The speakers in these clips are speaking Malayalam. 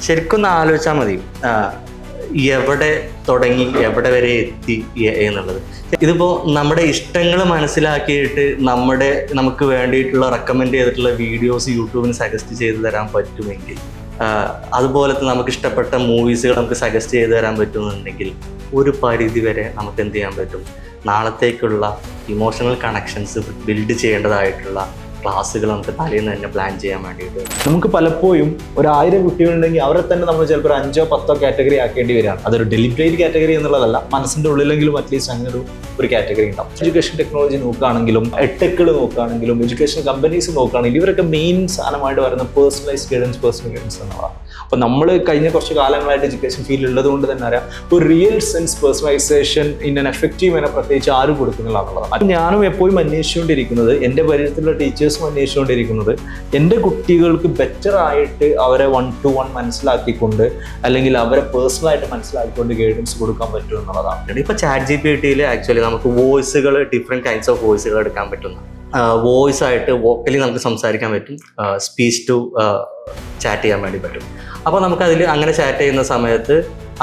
ശരിക്കും ഒന്ന് ആലോചിച്ചാൽ മതി എവിടെ തുടങ്ങി എവിടെ വരെ എത്തി എന്നുള്ളത്. ഇതിപ്പോൾ നമ്മുടെ ഇഷ്ടങ്ങൾ മനസ്സിലാക്കിയിട്ട് നമുക്ക് വേണ്ടിയിട്ടുള്ള റെക്കമെൻഡ് ചെയ്തിട്ടുള്ള വീഡിയോസ് യൂട്യൂബിന് സജസ്റ്റ് ചെയ്ത് തരാൻ പറ്റുമെങ്കിൽ, അതുപോലത്തെ നമുക്ക് ഇഷ്ടപ്പെട്ട മൂവീസുകൾ നമുക്ക് സജസ്റ്റ് ചെയ്ത് തരാൻ പറ്റുമെന്നുണ്ടെങ്കിൽ ഒരു പരിധി വരെ നമുക്ക് എന്ത് ചെയ്യാൻ പറ്റും, നാളത്തേക്കുള്ള ഇമോഷണൽ കണക്ഷൻസ് ബിൽഡ് ചെയ്യേണ്ടതായിട്ടുള്ള ക്ലാസ്സുകൾ നമുക്ക് തലേന്ന് തന്നെ പ്ലാൻ ചെയ്യാൻ വേണ്ടിയിട്ട്. നമുക്ക് പലപ്പോഴും 1000 കുട്ടികളുണ്ടെങ്കിൽ അവരെ തന്നെ നമ്മൾ ചിലപ്പോൾ 5 or 10 കാറ്റഗറി ആക്കേണ്ടി വരികയാണ്. അതൊരു ഡെലിബറേറ്റ് കാറ്റഗറി എന്നുള്ളതല്ല, മനസ്സിൻ്റെ ഉള്ളിലെങ്കിലും അറ്റ്ലീസ്റ്റ് അങ്ങനെ ഒരു കാറ്റഗറി ഉണ്ടാവും. എഡ്യൂക്കേഷൻ ടെക്നോളജി നോക്കുകയാണെങ്കിലും, എഡ്ടെക്കുകൾ നോക്കുകയാണെങ്കിലും, എഡ്യൂക്കേഷൻ കമ്പനീസ് നോക്കുകയാണെങ്കിലും, ഇവരൊക്കെ മെയിൻ സാധനമായിട്ട് വരുന്ന പേഴ്സണൽ ഗൈഡൻസ് എന്നുള്ളതാണ്. അപ്പോൾ നമ്മൾ കഴിഞ്ഞ കുറച്ച് കാലങ്ങളായിട്ട് എഡ്യൂക്കേഷൻ ഫീൽഡ് ഉള്ളത് കൊണ്ട് തന്നെ അറിയാം, ഒരു real sense personalisation in an effective എന്നെ പ്രത്യേകിച്ച് ആരും കൊടുക്കുന്നില്ല എന്നുള്ളതാണ്. അപ്പം ഞാനും എപ്പോഴും അന്വേഷിച്ചുകൊണ്ടിരിക്കുന്നത്, എൻ്റെ പരിചയത്തിലുള്ള ടീച്ചേഴ്സും അന്വേഷിച്ചുകൊണ്ടിരിക്കുന്നത്, എൻ്റെ കുട്ടികൾക്ക് ബെറ്റർ ആയിട്ട് അവരെ 1-to-1 മനസ്സിലാക്കിക്കൊണ്ട് അല്ലെങ്കിൽ അവരെ പേഴ്സണലായിട്ട് മനസ്സിലാക്കിക്കൊണ്ട് ഗൈഡൻസ് കൊടുക്കാൻ പറ്റും എന്നുള്ളതാണ്. ഇപ്പോൾ ChatGPT ആക്ച്വലി നമുക്ക് വോയിസുകൾ, ഡിഫറെൻറ്റ് കൈൻഡ്സ് ഓഫ് വോയിസുകൾ എടുക്കാൻ പറ്റുന്ന, വോയിസ് ആയിട്ട് വോക്കലി നമുക്ക് സംസാരിക്കാൻ പറ്റും, സ്പീച്ച് ടു ചാറ്റ് ചെയ്യാൻ വേണ്ടി പറ്റും. അപ്പോൾ നമുക്കതിൽ അങ്ങനെ ചാറ്റ് ചെയ്യുന്ന സമയത്ത്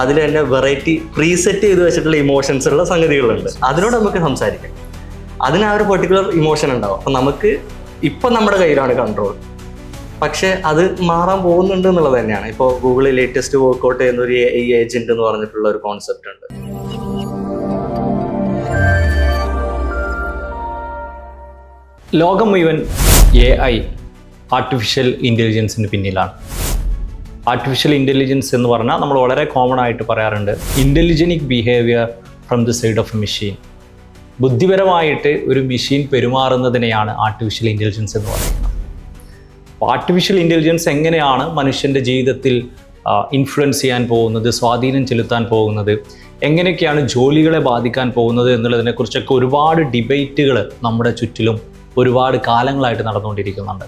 അതിൽ തന്നെ വെറൈറ്റി പ്രീസെറ്റ് ചെയ്ത് വെച്ചിട്ടുള്ള ഇമോഷൻസ് ഉള്ള സംഗതികളുണ്ട്. അതിനോട് നമുക്ക് സംസാരിക്കാം. അതിന് ആ ഒരു പെർട്ടിക്കുലർ ഇമോഷൻ ഉണ്ടാവും. അപ്പം നമുക്ക് ഇപ്പം നമ്മുടെ കയ്യിലാണ് കൺട്രോൾ, പക്ഷെ അത് മാറാൻ പോകുന്നുണ്ട് എന്നുള്ളത് തന്നെയാണ്. ഇപ്പോൾ ഗൂഗിളിൽ ലേറ്റസ്റ്റ് വർക്ക്ഔട്ട് ചെയ്യുന്ന ഒരു AI ഏജന്റ് എന്ന് പറഞ്ഞിട്ടുള്ള ഒരു കോൺസെപ്റ്റ് ഉണ്ട്. ലോകം മുഴുവൻ AI ആർട്ടിഫിഷ്യൽ ഇൻ്റലിജൻസിന് പിന്നിലാണ്. ആർട്ടിഫിഷ്യൽ ഇൻ്റലിജൻസ് എന്ന് പറഞ്ഞാൽ നമ്മൾ വളരെ കോമൺ ആയിട്ട് പറയാറുണ്ട്, intelligent behaviour from the side of a machine. ബുദ്ധിപരമായിട്ട് ഒരു മെഷീൻ പെരുമാറുന്നതിനെയാണ് ആർട്ടിഫിഷ്യൽ ഇൻ്റലിജൻസ് എന്ന് പറയുന്നത്. അപ്പോൾ ആർട്ടിഫിഷ്യൽ ഇൻ്റലിജൻസ് എങ്ങനെയാണ് മനുഷ്യൻ്റെ ജീവിതത്തിൽ ഇൻഫ്ലുവൻസ് ചെയ്യാൻ പോകുന്നത്, സ്വാധീനം ചെലുത്താൻ പോകുന്നത്, എങ്ങനെയൊക്കെയാണ് ജോലികളെ ബാധിക്കാൻ പോകുന്നത് എന്നുള്ളതിനെക്കുറിച്ചൊക്കെ ഒരുപാട് ഡിബേറ്റുകൾ നമ്മുടെ ചുറ്റിലും ഒരുപാട് കാലങ്ങളായിട്ട് നടന്നുകൊണ്ടിരിക്കുന്നുണ്ട്.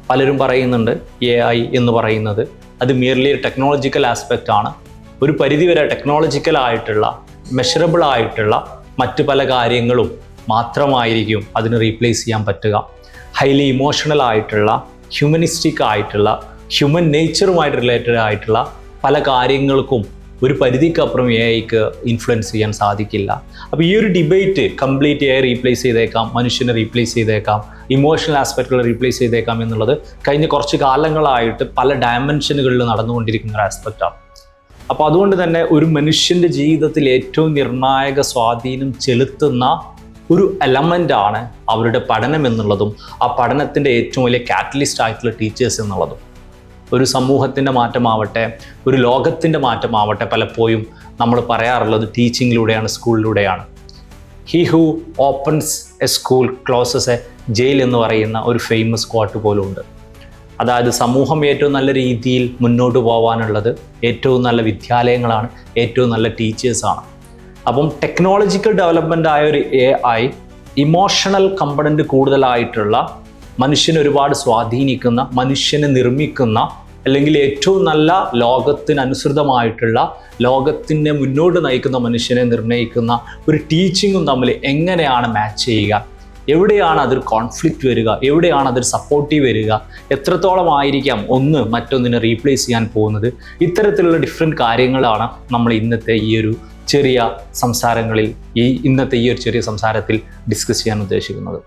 പലരും പറയുന്നുണ്ട് AI എന്ന് പറയുന്നത് അത് മിയർലി ടെക്നോളജിക്കൽ ആസ്പെക്റ്റ് ആണ്. ഒരു പരിധിവരെ ടെക്നോളജിക്കലായിട്ടുള്ള മെഷറബിൾ ആയിട്ടുള്ള മറ്റു പല കാര്യങ്ങളും മാത്രമായിരിക്കും അതിന് റീപ്ലേസ് ചെയ്യാൻ പറ്റുക. ഹൈലി ഇമോഷണൽ ആയിട്ടുള്ള, ഹ്യൂമനിസ്റ്റിക് ആയിട്ടുള്ള, ഹ്യൂമൻ നേച്ചറുമായിട്ട് റിലേറ്റഡ് ആയിട്ടുള്ള പല കാര്യങ്ങൾക്കും ഒരു പരിധിക്കപ്പുറം AIക്ക് ഇൻഫ്ലുവൻസ് ചെയ്യാൻ സാധിക്കില്ല. അപ്പോൾ ഈ ഒരു ഡിബേറ്റ് കംപ്ലീറ്റ് AI റീപ്ലേസ് ചെയ്തേക്കാം, മനുഷ്യനെ റീപ്ലേസ് ചെയ്തേക്കാം, ഇമോഷണൽ ആസ്പെക്റ്റുകൾ റീപ്ലേസ് ചെയ്തേക്കാം എന്നുള്ളത് കഴിഞ്ഞ കുറച്ച് കാലങ്ങളായിട്ട് പല ഡയമെൻഷനുകളിൽ നടന്നുകൊണ്ടിരിക്കുന്ന ഒരു ആസ്പെക്റ്റാണ്. അപ്പോൾ അതുകൊണ്ട് തന്നെ ഒരു മനുഷ്യൻ്റെ ജീവിതത്തിൽ ഏറ്റവും നിർണായക സ്വാധീനം ചെലുത്തുന്ന ഒരു എലമെൻ്റാണ് അവരുടെ പഠനം എന്നുള്ളതും ആ പഠനത്തിൻ്റെ ഏറ്റവും വലിയ കാറ്റലിസ്റ്റ് ആയിട്ടുള്ള ടീച്ചേഴ്സ് എന്നുള്ളതും. ഒരു സമൂഹത്തിൻ്റെ മാറ്റമാവട്ടെ, ഒരു ലോകത്തിൻ്റെ മാറ്റമാവട്ടെ, പലപ്പോഴും നമ്മൾ പറയാറുള്ളത് ടീച്ചിങ്ങിലൂടെയാണ്, സ്കൂളിലൂടെയാണ്. He who opens a school closes a jail എന്ന് പറയുന്ന ഒരു ഫേമസ് ക്വാട്ട് പോലും ഉണ്ട്. അതായത് സമൂഹം ഏറ്റവും നല്ല രീതിയിൽ മുന്നോട്ട് പോകാനുള്ളത് ഏറ്റവും നല്ല വിദ്യാലയങ്ങളാണ്, ഏറ്റവും നല്ല ടീച്ചേഴ്സാണ്. അപ്പം ടെക്നോളജിക്കൽ ഡെവലപ്മെൻ്റ് ആയ ഒരു AI ഇമോഷണൽ കമ്പണൻറ്റ് കൂടുതലായിട്ടുള്ള, മനുഷ്യനെ ഒരുപാട് സ്വാധീനിക്കുന്ന, മനുഷ്യനെ നിർമ്മിക്കുന്ന, അല്ലെങ്കിൽ ഏറ്റവും നല്ല ലോകത്തിനനുസൃതമായിട്ടുള്ള, ലോകത്തിനെ മുന്നോട്ട് നയിക്കുന്ന മനുഷ്യനെ നിർണ്ണയിക്കുന്ന ഒരു ടീച്ചിങ്ങും തമ്മിൽ എങ്ങനെയാണ് മാച്ച് ചെയ്യുക, എവിടെയാണ് അതൊരു കോൺഫ്ലിക്റ്റ് വരിക, എവിടെയാണ് അതൊരു സപ്പോർട്ടീവ് വരിക, എത്രത്തോളം ആയിരിക്കാം ഒന്ന് മറ്റൊന്നിനെ റീപ്ലേസ് ചെയ്യാൻ പോകുന്നത്, ഇത്തരത്തിലുള്ള ഡിഫറെൻറ്റ് കാര്യങ്ങളാണ് നമ്മൾ ഇന്നത്തെ ഈ ഒരു ചെറിയ സംസാരങ്ങളിൽ, ഇന്നത്തെ ഈ ഒരു ചെറിയ സംസാരത്തിൽ ഡിസ്കസ് ചെയ്യാൻ ഉദ്ദേശിക്കുന്നത്.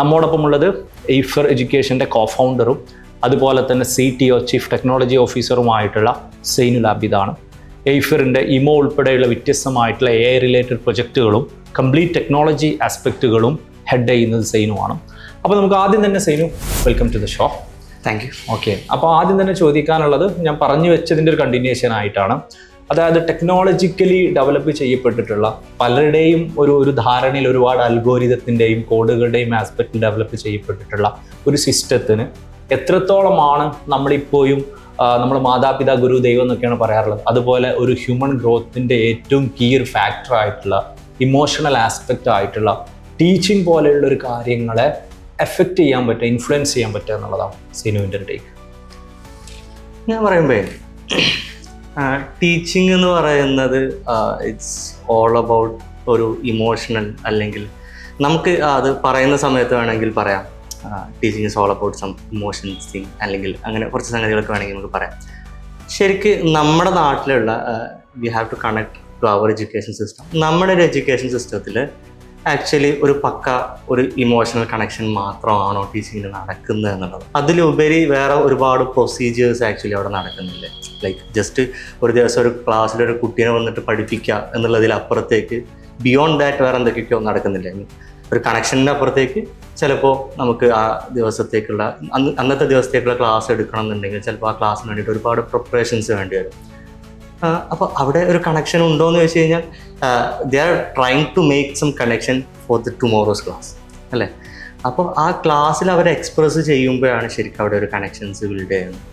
നമ്മോടൊപ്പമുള്ളത് എയ്ഫർ എഡ്യൂക്കേഷൻ്റെ കോഫൗണ്ടറും അതുപോലെ തന്നെ CTO ചീഫ് ടെക്നോളജി ഓഫീസറുമായിട്ടുള്ള സൈനുൽ ആബിദാണ്. എയ്ഫറിൻ്റെ ഇമോ ഉൾപ്പെടെയുള്ള വ്യത്യസ്തമായിട്ടുള്ള AI റിലേറ്റഡ് പ്രൊജക്റ്റുകളും കംപ്ലീറ്റ് ടെക്നോളജി ആസ്പെക്റ്റുകളും ഹെഡ് ചെയ്യുന്നത് സൈനുമാണ്. അപ്പോൾ നമുക്ക് ആദ്യം തന്നെ Zainu, welcome to the show. Thank you. Okay, അപ്പോൾ ആദ്യം തന്നെ ചോദിക്കാനുള്ളത് ഞാൻ പറഞ്ഞു വെച്ചതിൻ്റെ ഒരു കണ്ടിന്യൂഷൻ ആയിട്ടാണ്. അതായത് ടെക്നോളജിക്കലി ഡെവലപ്പ് ചെയ്യപ്പെട്ടിട്ടുള്ള പലരുടെയും ഒരു ധാരണയിൽ ഒരുപാട് അൽഗോരിതത്തിൻ്റെയും കോഡുകളുടെയും ആസ്പെക്റ്റിൽ ഡെവലപ്പ് ചെയ്യപ്പെട്ടിട്ടുള്ള ഒരു സിസ്റ്റത്തിന് എത്രത്തോളമാണ് നമ്മളിപ്പോഴും നമ്മൾ മാതാപിതാ ഗുരു ദൈവം എന്നൊക്കെയാണ് പറയാറുള്ളത്, അതുപോലെ ഒരു ഹ്യൂമൻ ഗ്രോത്തിൻ്റെ ഏറ്റവും കീ ഒരു ഫാക്ടർ ആയിട്ടുള്ള, ഇമോഷണൽ ആസ്പെക്റ്റ് ആയിട്ടുള്ള ടീച്ചിങ് പോലെയുള്ള ഒരു കാര്യങ്ങളെ എഫക്റ്റ് ചെയ്യാൻ പറ്റുക, ഇൻഫ്ലുവൻസ് ചെയ്യാൻ പറ്റുക എന്നുള്ളതാണ് സിനുവിൻ്റെ ഒരു ടേക്ക്. ഞാൻ പറയുമ്പോൾ ടീച്ചിങ് എന്ന് പറയുന്നത് ഇറ്റ്സ് ഓൾ അബൌട്ട് ഒരു ഇമോഷണൽ, അല്ലെങ്കിൽ നമുക്ക് അത് പറയുന്ന സമയത്ത് വേണമെങ്കിൽ പറയാം teaching is all about some emotions thing, അല്ലെങ്കിൽ അങ്ങനെ കുറച്ച് സംഗതികളൊക്കെ വേണമെങ്കിൽ നമുക്ക് പറയാം. ശരിക്ക് നമ്മുടെ നാട്ടിലുള്ള we have to connect to our education system. നമ്മുടെ ഒരു എഡ്യൂക്കേഷൻ സിസ്റ്റത്തിൽ ആക്ച്വലി ഒരു ഇമോഷണൽ കണക്ഷൻ മാത്രമാണോ ടീച്ചിങ്ങിന് നടക്കുന്നത് എന്നുള്ളത്. അതിലുപരി വേറെ ഒരുപാട് പ്രൊസീജിയേഴ്സ് ആക്ച്വലി അവിടെ നടക്കുന്നില്ല. ലൈക്ക് ജസ്റ്റ് ഒരു ദിവസം ഒരു ക്ലാസ്സിൽ ഒരു കുട്ടീനെ വന്നിട്ട് പഠിപ്പിക്കുക എന്നുള്ളതിലപ്പുറത്തേക്ക് ബിയോണ്ട് ദാറ്റ് വേറെ എന്തൊക്കെയോ നടക്കുന്നില്ല. ഒരു കണക്ഷൻ്റെ അപ്പുറത്തേക്ക് ചിലപ്പോൾ നമുക്ക് ആ ദിവസത്തേക്കുള്ള അന്നത്തെ ദിവസത്തേക്കുള്ള ക്ലാസ് എടുക്കണം എന്നുണ്ടെങ്കിൽ ചിലപ്പോൾ ആ ക്ലാസ്സിന് വേണ്ടിയിട്ട് ഒരുപാട് പ്രിപ്പറേഷൻസ് വേണ്ടി വരും. അപ്പോൾ അവിടെ ഒരു കണക്ഷൻ ഉണ്ടോ എന്ന് ചോദിച്ചു കഴിഞ്ഞാൽ they are trying to make some connection for the tomorrow's class അല്ലേ. അപ്പോൾ ആ ക്ലാസ്സിൽ അവർ എക്സ്പ്രസ് ചെയ്യുമ്പോഴാണ് ശരിക്കും അവിടെ ഒരു കണക്ഷൻസ് ബിൽഡ് ചെയ്യുന്നത്.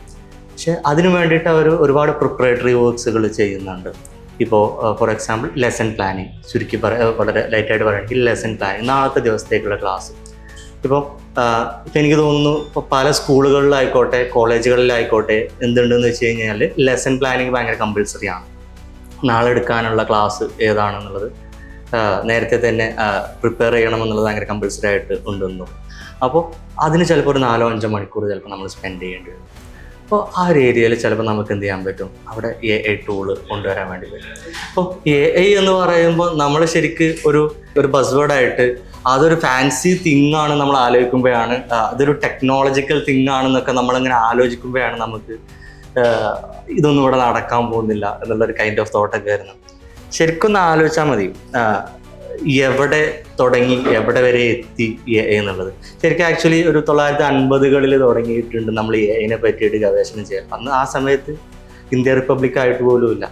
പക്ഷെ അതിന് വേണ്ടിയിട്ട് അവർ ഒരുപാട് പ്രിപ്പറേറ്ററി വർക്ക്സുകൾ ചെയ്യുന്നുണ്ട്. ഇപ്പോൾ ഫോർ എക്സാമ്പിൾ ലെസൺ പ്ലാനിങ്, ചുരുക്കി വളരെ ലൈറ്റായിട്ട് പറയുകയാണെങ്കിൽ ലെസൺ പ്ലാനിങ്, നാളത്തെ ദിവസത്തേക്കുള്ള ക്ലാസ്. ഇപ്പോൾ എനിക്ക് തോന്നുന്നു ഇപ്പോൾ പല സ്കൂളുകളിലായിക്കോട്ടെ കോളേജുകളിലായിക്കോട്ടെ എന്തുണ്ടെന്ന് വെച്ച് കഴിഞ്ഞാൽ ലെസൺ പ്ലാനിങ് ഭയങ്കര കമ്പൽസറി ആണ്. നാളെ എടുക്കാനുള്ള ക്ലാസ് ഏതാണെന്നുള്ളത് നേരത്തെ തന്നെ പ്രിപ്പയർ ചെയ്യണമെന്നുള്ളത് ഭയങ്കര കമ്പൽസറി ആയിട്ട് ഉണ്ടെന്നു. അപ്പോൾ അതിന് ചിലപ്പോൾ ഒരു 4-5 മണിക്കൂർ ചിലപ്പോൾ നമ്മൾ സ്പെൻഡ് ചെയ്യേണ്ടി വരും. അപ്പോൾ ആ ഒരു ഏരിയയിൽ ചിലപ്പോൾ നമുക്ക് എന്ത് ചെയ്യാൻ പറ്റും, അവിടെ AI ടൂള് കൊണ്ടുവരാൻ വേണ്ടി പറ്റും. അപ്പോൾ AI എന്ന് പറയുമ്പോൾ നമ്മൾ ശരിക്ക് ഒരു ബസ്വേർഡായിട്ട് അതൊരു ഫാൻസി തിങ് ആണ് നമ്മൾ ആലോചിക്കുമ്പോഴാണ്, അതൊരു ടെക്നോളജിക്കൽ തിങ് ആണെന്നൊക്കെ നമ്മളിങ്ങനെ ആലോചിക്കുമ്പോഴാണ് നമുക്ക് ഇതൊന്നും ഇവിടെ നടക്കാൻ പോകുന്നില്ല എന്നുള്ളൊരു കൈൻഡ് ഓഫ് തോട്ടൊക്കെ വരുന്നത്. ശരിക്കും ഒന്ന് ആലോചിച്ചാൽ മതി എവിടെ തുടങ്ങി എവിടെ വരെ എത്തി AI എന്നുള്ളത്. ശരിക്കും ആക്ച്വലി ഒരു 1950കളിൽ തുടങ്ങിയിട്ടുണ്ട് നമ്മൾ AIനെ പറ്റിയിട്ട് ഗവേഷണം ചെയ്യാൻ. അന്ന് ആ സമയത്ത് ഇന്ത്യ റിപ്പബ്ലിക് ആയിട്ട് പോലും ഇല്ല.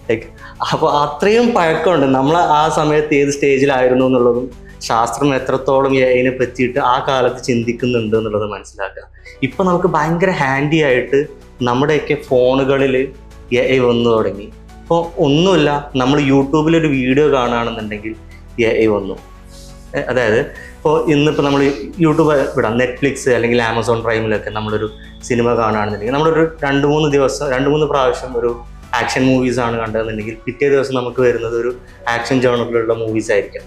ലൈക്ക് അപ്പോൾ അത്രയും പഴക്കമുണ്ട്. നമ്മൾ ആ സമയത്ത് ഏത് സ്റ്റേജിലായിരുന്നു എന്നുള്ളതും ശാസ്ത്രം എത്രത്തോളം AIനെ പറ്റിയിട്ട് ആ കാലത്ത് ചിന്തിക്കുന്നുണ്ട് എന്നുള്ളത് മനസ്സിലാക്കുക. ഇപ്പം നമുക്ക് ഭയങ്കര ഹാൻഡി ആയിട്ട് നമ്മുടെയൊക്കെ ഫോണുകളിൽ AI വന്നു തുടങ്ങി. ഇപ്പോൾ ഒന്നുമില്ല, നമ്മൾ യൂട്യൂബിലൊരു വീഡിയോ കാണുകയാണെന്നുണ്ടെങ്കിൽ AI വന്നു. അതായത് ഇപ്പോൾ ഇന്നിപ്പോൾ നമ്മൾ യൂട്യൂബ് വിടാം, നെറ്റ്ഫ്ലിക്സ് അല്ലെങ്കിൽ ആമസോൺ പ്രൈമിലൊക്കെ നമ്മളൊരു സിനിമ കാണുകയാണെന്നുണ്ടെങ്കിൽ നമ്മളൊരു 2-3 പ്രാവശ്യം ഒരു ആക്ഷൻ മൂവീസാണ് കണ്ടതെന്നുണ്ടെങ്കിൽ പിറ്റേ ദിവസം നമുക്ക് വരുന്നത് ഒരു ആക്ഷൻ ജേണറിലുള്ള മൂവീസ് ആയിരിക്കാം.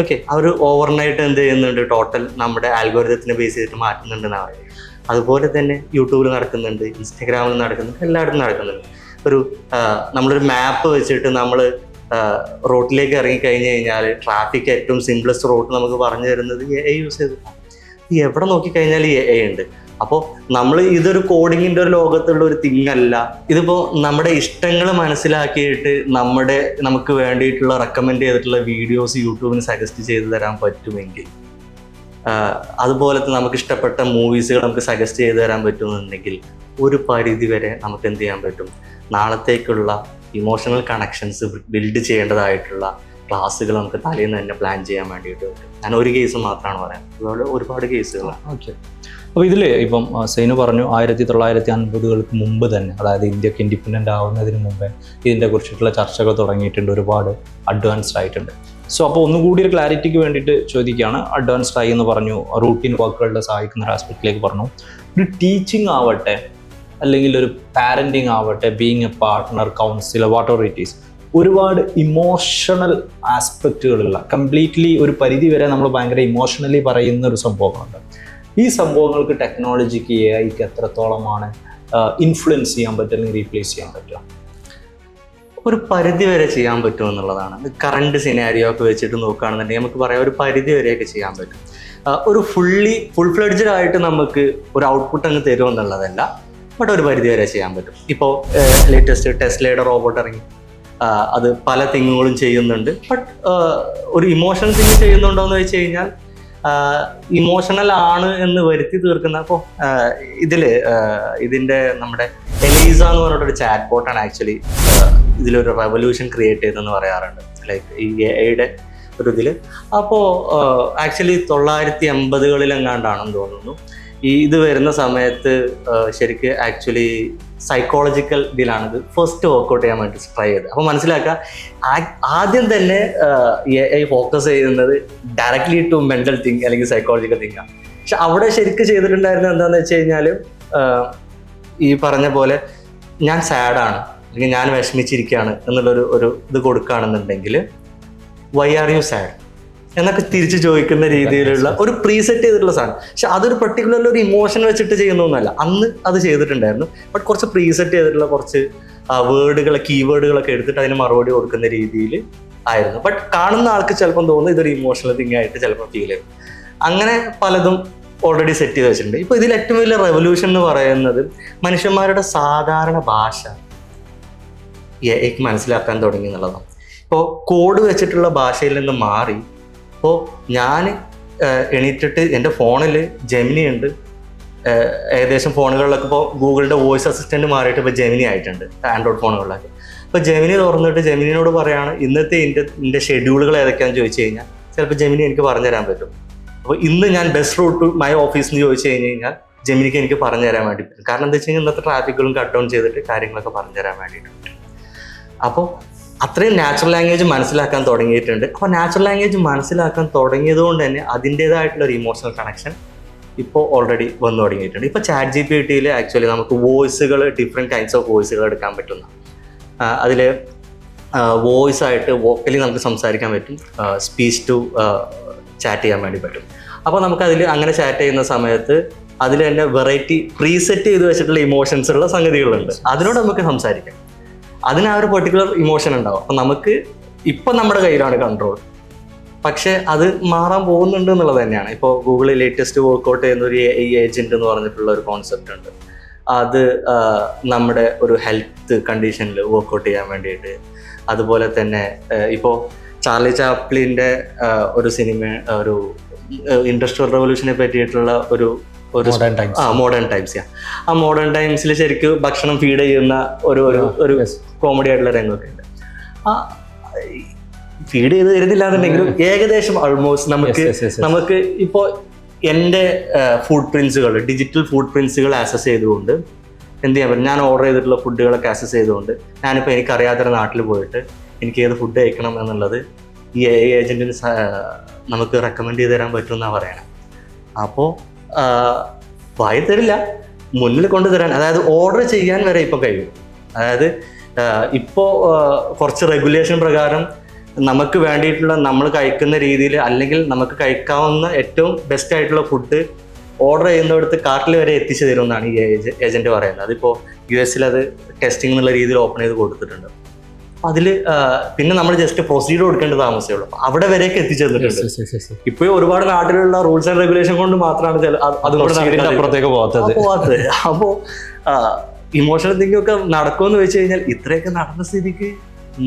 ഓക്കെ, അവർ ഓവർനൈറ്റ് എന്ത് ചെയ്യുന്നുണ്ട്, ടോട്ടൽ നമ്മുടെ ആൽഗോരിതത്തിനെ ബേസ് ചെയ്തിട്ട് മാറ്റുന്നുണ്ടെന്നാണ് പറയുന്നത്. അതുപോലെ തന്നെ യൂട്യൂബിൽ നടക്കുന്നുണ്ട്, ഇൻസ്റ്റഗ്രാമിൽ നടക്കുന്നുണ്ട്, എല്ലായിടത്തും നടക്കുന്നുണ്ട്. നമ്മളൊരു മാപ്പ് വെച്ചിട്ട് നമ്മൾ റോട്ടിലേക്ക് ഇറങ്ങിക്കഴിഞ്ഞ് കഴിഞ്ഞാൽ ട്രാഫിക് ഏറ്റവും സിംപ്ലസ്റ്റ് റൂട്ട് നമുക്ക് പറഞ്ഞു തരുന്നത് AI യൂസ് ചെയ്തിട്ടാണ്. എവിടെ നോക്കിക്കഴിഞ്ഞാൽ AI ഉണ്ട്. അപ്പോൾ നമ്മൾ ഇതൊരു കോഡിങ്ങിൻ്റെ ഒരു ലോകത്തുള്ള ഒരു തിങ് അല്ല. ഇതിപ്പോൾ നമ്മുടെ ഇഷ്ടങ്ങൾ മനസ്സിലാക്കിയിട്ട് നമുക്ക് വേണ്ടിയിട്ടുള്ള റെക്കമെൻഡ് ചെയ്തിട്ടുള്ള വീഡിയോസ് യൂട്യൂബിന് സജസ്റ്റ് ചെയ്ത് തരാൻ പറ്റുമെങ്കിൽ, അതുപോലത്തെ നമുക്ക് ഇഷ്ടപ്പെട്ട മൂവീസുകൾ നമുക്ക് സജസ്റ്റ് ചെയ്ത് തരാൻ പറ്റുമെന്നുണ്ടെങ്കിൽ ഒരു പരിധി വരെ നമുക്ക് എന്ത് ചെയ്യാൻ പറ്റും, നാളത്തേക്കുള്ള ഇമോഷണൽ കണക്ഷൻസ് ബിൽഡ് ചെയ്യേണ്ടതായിട്ടുള്ള ക്ലാസ്സുകൾ നമുക്ക് തലേന്ന് തന്നെ പ്ലാൻ ചെയ്യാൻ വേണ്ടിയിട്ട് പറ്റും. ഞാൻ ഒരു കേസ് മാത്രമാണ് പറയാൻ, അതുപോലെ ഒരുപാട് കേസുകളാണ്. ഓക്കെ, അപ്പോൾ ഇതിൽ ഇപ്പം സൈനു പറഞ്ഞു 1950-കൾക്ക് മുമ്പ് തന്നെ, അതായത് ഇന്ത്യക്ക് ഇൻഡിപെൻഡൻ്റ് ആവുന്നതിന് മുമ്പേ ഇതിൻ്റെ കുറിച്ചിട്ടുള്ള ചർച്ചകൾ തുടങ്ങിയിട്ടുണ്ട്, ഒരുപാട് അഡ്വാൻസ്ഡ് ആയിട്ടുണ്ട്. സോ അപ്പോൾ ഒന്നുകൂടി ഒരു ക്ലാരിറ്റിക്ക് വേണ്ടിയിട്ട് ചോദിക്കുകയാണ്, അഡ്വാൻസ്ഡ് ആയി എന്ന് പറഞ്ഞു, റൂട്ടീൻ വർക്കുകളുടെ സഹായിക്കുന്ന ഒരു ആസ്പെക്റ്റിലേക്ക് പറഞ്ഞു. ഒരു ടീച്ചിങ് ആവട്ടെ അല്ലെങ്കിൽ ഒരു പാരൻറ്റിങ് ആവട്ടെ, being A partner, councillor, what ever it is, ഒരുപാട് ഇമോഷണൽ ആസ്പെക്റ്റുകളുള്ള, കംപ്ലീറ്റ്ലി ഒരു പരിധി വരെ നമ്മൾ ഭയങ്കര ഇമോഷണലി പറയുന്ന ഒരു സംഭവങ്ങളുണ്ട്. ഈ സംഭവങ്ങൾക്ക് ടെക്നോളജിക്ക് AIക്ക് എത്രത്തോളമാണ് ഇൻഫ്ലുവൻസ് ചെയ്യാൻ പറ്റുക അല്ലെങ്കിൽ റീപ്ലേസ് ചെയ്യാൻ പറ്റുക? ഒരു പരിധി വരെ ചെയ്യാൻ പറ്റുമെന്നുള്ളതാണ്. കറണ്ട് സിനാരിയോ ഒക്കെ വെച്ചിട്ട് നോക്കുകയാണെന്നുണ്ടെങ്കിൽ നമുക്ക് പറയാം ഒരു പരിധി വരെയൊക്കെ ചെയ്യാൻ പറ്റും. ഒരു ഫുൾ ഫ്ലെഡ്ജഡ് ആയിട്ട് നമുക്ക് ഒരു ഔട്ട്പുട്ട് അങ്ങ് തരുമെന്നുള്ളതല്ല, ബട്ട് ഒരു പരിധി വരെ ചെയ്യാൻ പറ്റും. ഇപ്പോൾ ലേറ്റസ്റ്റ് ടെസ്ലയുടെ റോബോട്ട് ഇറങ്ങി, അത് പല തിങ്ങുകളും ചെയ്യുന്നുണ്ട്. ബട്ട് ഒരു ഇമോഷണൽ തിങ് ചെയ്യുന്നുണ്ടോ എന്ന് വെച്ച് കഴിഞ്ഞാൽ ഇമോഷണൽ ആണ് എന്ന് വരുത്തി തീർക്കുന്ന. അപ്പോൾ ഇതിൻ്റെ നമ്മുടെ എലീസ എന്ന് പറഞ്ഞിട്ടൊരു ചാറ്റ് ബോട്ടാണ് ആക്ച്വലി ഇതിലൊരു റെവല്യൂഷൻ ക്രിയേറ്റ് ചെയ്തതെന്ന് പറയാറുണ്ട്, ലൈക്ക് ഈ AIയുടെ ഒരു ഇതിൽ. അപ്പോൾ ആക്ച്വലി 1980-കളിലെങ്ങാണ്ടാണെന്ന് തോന്നുന്നു ഇത് വരുന്ന സമയത്ത്. ശരിക്ക് ആക്ച്വലി സൈക്കോളജിക്കൽ ഇതിലാണ് ഇത് ഫസ്റ്റ് വർക്കൗട്ട് ചെയ്യാൻ വേണ്ടി ട്രൈ ചെയ്തത്. അപ്പോൾ മനസ്സിലാക്കുക, ആദ്യം തന്നെ AI ഫോക്കസ് ചെയ്യുന്നത് ഡയറക്ട്ലി ടു മെൻ്റൽ തിങ്ക് അല്ലെങ്കിൽ സൈക്കോളജിക്കൽ തിങ്കാണ്. പക്ഷെ അവിടെ ശരിക്കും ചെയ്തിട്ടുണ്ടായിരുന്നത് എന്താണെന്ന് വെച്ച് കഴിഞ്ഞാൽ, ഈ പറഞ്ഞ പോലെ ഞാൻ സാഡാണ് അല്ലെങ്കിൽ ഞാൻ വിഷമിച്ചിരിക്കുകയാണ് എന്നുള്ളൊരു ഇത് കൊടുക്കുകയാണെന്നുണ്ടെങ്കിൽ, വൈ ആർ യു സാഡ്, എന്നൊക്കെ തിരിച്ചു ചോദിക്കുന്ന രീതിയിലുള്ള ഒരു പ്രീസെറ്റ് ചെയ്തിട്ടുള്ള സാധനം. പക്ഷെ അതൊരു പെർട്ടിക്കുലർലി ഒരു ഇമോഷൻ വെച്ചിട്ട് ചെയ്യുന്നൊന്നുമല്ല. അന്ന് അത് ചെയ്തിട്ടുണ്ടായിരുന്നു. ബട്ട് കുറച്ച് പ്രീസെറ്റ് ചെയ്തിട്ടുള്ള കുറച്ച് കീവേഡുകളൊക്കെ എടുത്തിട്ട് അതിന് മറുപടി കൊടുക്കുന്ന രീതിയിൽ ആയിരുന്നു. ബട്ട് കാണുന്ന ആൾക്ക് ചിലപ്പം തോന്നുന്നു ഇതൊരു ഇമോഷണൽ തിങ് ആയിട്ട് ചിലപ്പോൾ ഫീൽ ചെയ്യും. അങ്ങനെ പലതും ഓൾറെഡി സെറ്റ് ചെയ്ത് വെച്ചിട്ടുണ്ട്. ഇപ്പോൾ ഇതിൽ ഏറ്റവും വലിയ റെവല്യൂഷൻ എന്ന് പറയുന്നത് മനുഷ്യന്മാരുടെ സാധാരണ ഭാഷ എനിക്ക് മനസ്സിലാക്കാൻ തുടങ്ങി എന്നുള്ളതാണ്. ഇപ്പോൾ കോഡ് വെച്ചിട്ടുള്ള ഭാഷയിൽ നിന്ന് മാറി ഇപ്പോൾ ഞാൻ എണീറ്റിട്ട് എൻ്റെ ഫോണിൽ ജെമിനി ഉണ്ട്. ഏകദേശം ഫോണുകളിലൊക്കെ ഇപ്പോൾ ഗൂഗിളിൻ്റെ വോയിസ് അസിസ്റ്റൻറ്റ് മാറിയിട്ട് ഇപ്പോൾ ജെമിനി ആയിട്ടുണ്ട് ആൻഡ്രോയിഡ് ഫോണുകളിലൊക്കെ. ഇപ്പോൾ ജെമിനി തുറന്നിട്ട് ജെമിനിനോട് പറയാണ് ഇന്നത്തെ എൻ്റെ ഷെഡ്യൂളുകൾ ഏതൊക്കെയാണെന്ന് ചോദിച്ചു കഴിഞ്ഞാൽ ചിലപ്പോൾ ജെമിനി എനിക്ക് പറഞ്ഞു തരാൻ പറ്റും. അപ്പോൾ ഇന്ന് ഞാൻ ബസ് റൂട്ട് ടു മൈ ഓഫീസിൽ നിന്ന് ചോദിച്ചു കഴിഞ്ഞാൽ ജെമിനിക്ക് എനിക്ക് പറഞ്ഞു തരാൻ വേണ്ടി പറ്റും. കാരണം എന്താ വെച്ച് കഴിഞ്ഞാൽ ഇന്നത്തെ ട്രാഫിക്കുകളും കട്ട് ഡൗൺ ചെയ്തിട്ട് കാര്യങ്ങളൊക്കെ പറഞ്ഞു തരാൻ വേണ്ടിയിട്ട് പറ്റും. അപ്പോൾ അത്രയും നാച്ചുറൽ ലാംഗ്വേജ് മനസ്സിലാക്കാൻ തുടങ്ങിയിട്ടുണ്ട്. അപ്പോൾ നാച്ചുറൽ ലാംഗ്വേജ് മനസ്സിലാക്കാൻ തുടങ്ങിയത് കൊണ്ട് തന്നെ അതിൻ്റേതായിട്ടുള്ള ഒരു ഇമോഷണൽ കണക്ഷൻ ഇപ്പോൾ ഓൾറെഡി വന്നു തുടങ്ങിയിട്ടുണ്ട്. ഇപ്പോൾ ChatGPT ആക്ച്വലി നമുക്ക് ഡിഫറെൻറ്റ് കൈൻഡ്സ് ഓഫ് വോയിസുകൾ എടുക്കാൻ പറ്റുന്ന അതിൽ വോയിസ് ആയിട്ട് വോക്കലി നമുക്ക് സംസാരിക്കാൻ പറ്റും, സ്പീച്ച് ടു ചാറ്റ് ചെയ്യാൻ വേണ്ടി പറ്റും. അപ്പോൾ നമുക്കതിൽ അങ്ങനെ ചാറ്റ് ചെയ്യുന്ന സമയത്ത് അതിൽ തന്നെ വെറൈറ്റി പ്രീസെറ്റ് ചെയ്ത് വെച്ചിട്ടുള്ള ഇമോഷൻസ് ഉള്ള സംഗതികളുണ്ട്. അതിനോട് നമുക്ക് സംസാരിക്കാം. അതിന് ആ ഒരു പെർട്ടിക്കുലർ ഇമോഷൻ ഉണ്ടാവും. അപ്പം നമുക്ക് ഇപ്പം നമ്മുടെ കയ്യിലാണ് കൺട്രോൾ. പക്ഷേ അത് മാറാൻ പോകുന്നുണ്ട് എന്നുള്ളത് തന്നെയാണ്. ഇപ്പോൾ ഗൂഗിളിൽ ലേറ്റസ്റ്റ് വർക്കൗട്ട് ചെയ്യുന്ന ഒരു AI ഏജൻറ്റ് എന്ന് പറഞ്ഞിട്ടുള്ള ഒരു കോൺസെപ്റ്റ് ഉണ്ട്. അത് നമ്മുടെ ഒരു ഹെൽത്ത് കണ്ടീഷനിൽ വർക്കൗട്ട് ചെയ്യാൻ വേണ്ടിയിട്ട്, അതുപോലെ തന്നെ ഇപ്പോൾ ചാർലി ചാപ്ലിൻ്റെ ഒരു സിനിമ, ഒരു ഇൻഡസ്ട്രിയൽ റെവല്യൂഷനെ പറ്റിയിട്ടുള്ള ഒരു മോഡേൺ ടൈംസ്. ആ മോഡേൺ ടൈംസിൽ ശരിക്കും ഭക്ഷണം ഫീഡ് ചെയ്യുന്ന ഒരു കോമഡി ആയിട്ടുള്ള രംഗമൊക്കെ ഉണ്ട്. ആ ഫീഡ് ചെയ്ത് തരുന്നില്ലാന്നുണ്ടെങ്കിലും ഏകദേശം ഓൾമോസ്റ്റ് നമുക്ക് ഇപ്പോൾ എൻ്റെ ഫുഡ് പ്രിൻസുകൾ, ഡിജിറ്റൽ ഫുഡ് പ്രിൻസുകൾ ആക്സസ് ചെയ്തുകൊണ്ട് എന്ത് ചെയ്യാൻ പറ്റും, ഞാൻ ഓർഡർ ചെയ്തിട്ടുള്ള ഫുഡുകളൊക്കെ ആക്സസ് ചെയ്തുകൊണ്ട് ഞാനിപ്പോൾ എനിക്കറിയാത്തൊരു നാട്ടിൽ പോയിട്ട് എനിക്ക് ഏത് ഫുഡ് കഴിക്കണം എന്നുള്ളത് ഈ AI ഏജൻറ്റിന് നമുക്ക് റെക്കമെൻഡ് ചെയ്ത് തരാൻ പറ്റുമെന്നാണ് പറയണത്. അപ്പോൾ വായി തരില്ല, മുന്നിൽ കൊണ്ടുതരാൻ, അതായത് ഓർഡർ ചെയ്യാൻ വരെ ഇപ്പോൾ കഴിയും. അതായത് ഇപ്പോൾ കുറച്ച് റെഗുലേഷൻ പ്രകാരം നമുക്ക് വേണ്ടിയിട്ടുള്ള നമ്മൾ കഴിക്കുന്ന രീതിയിൽ അല്ലെങ്കിൽ നമുക്ക് കഴിക്കാവുന്ന ഏറ്റവും ബെസ്റ്റ് ആയിട്ടുള്ള ഫുഡ് ഓർഡർ ചെയ്യുന്നിടത്ത് കാർട്ടിൽ വരെ എത്തിച്ചു തരുമെന്നാണ് ഈ ഏജൻറ്റ് പറയുന്നത്. അതിപ്പോൾ US അത് ടെസ്റ്റിംഗ് എന്നുള്ള രീതിയിൽ ഓപ്പൺ ചെയ്ത് കൊടുത്തിട്ടുണ്ട്. അതിൽ പിന്നെ നമ്മൾ ജസ്റ്റ് പ്രൊസീഡർ കൊടുക്കേണ്ട താമസമേ ഉള്ളൂ. അവിടെ വരെയൊക്കെ എത്തിച്ചു തന്നിട്ടുണ്ട്. ഇപ്പോൾ ഒരുപാട് നാട്ടിലുള്ള റൂൾസ് ആൻഡ് റെഗുലേഷൻ കൊണ്ട് മാത്രമാണ് അപ്പുറത്തേക്ക് പോകാത്തത്. അപ്പോൾ ഇമോഷണൽ തിങ്കിങ് ഒക്കെ നടക്കുമെന്ന് വെച്ച് കഴിഞ്ഞാൽ ഇത്രയൊക്കെ നടന്ന സ്ഥിതിക്ക്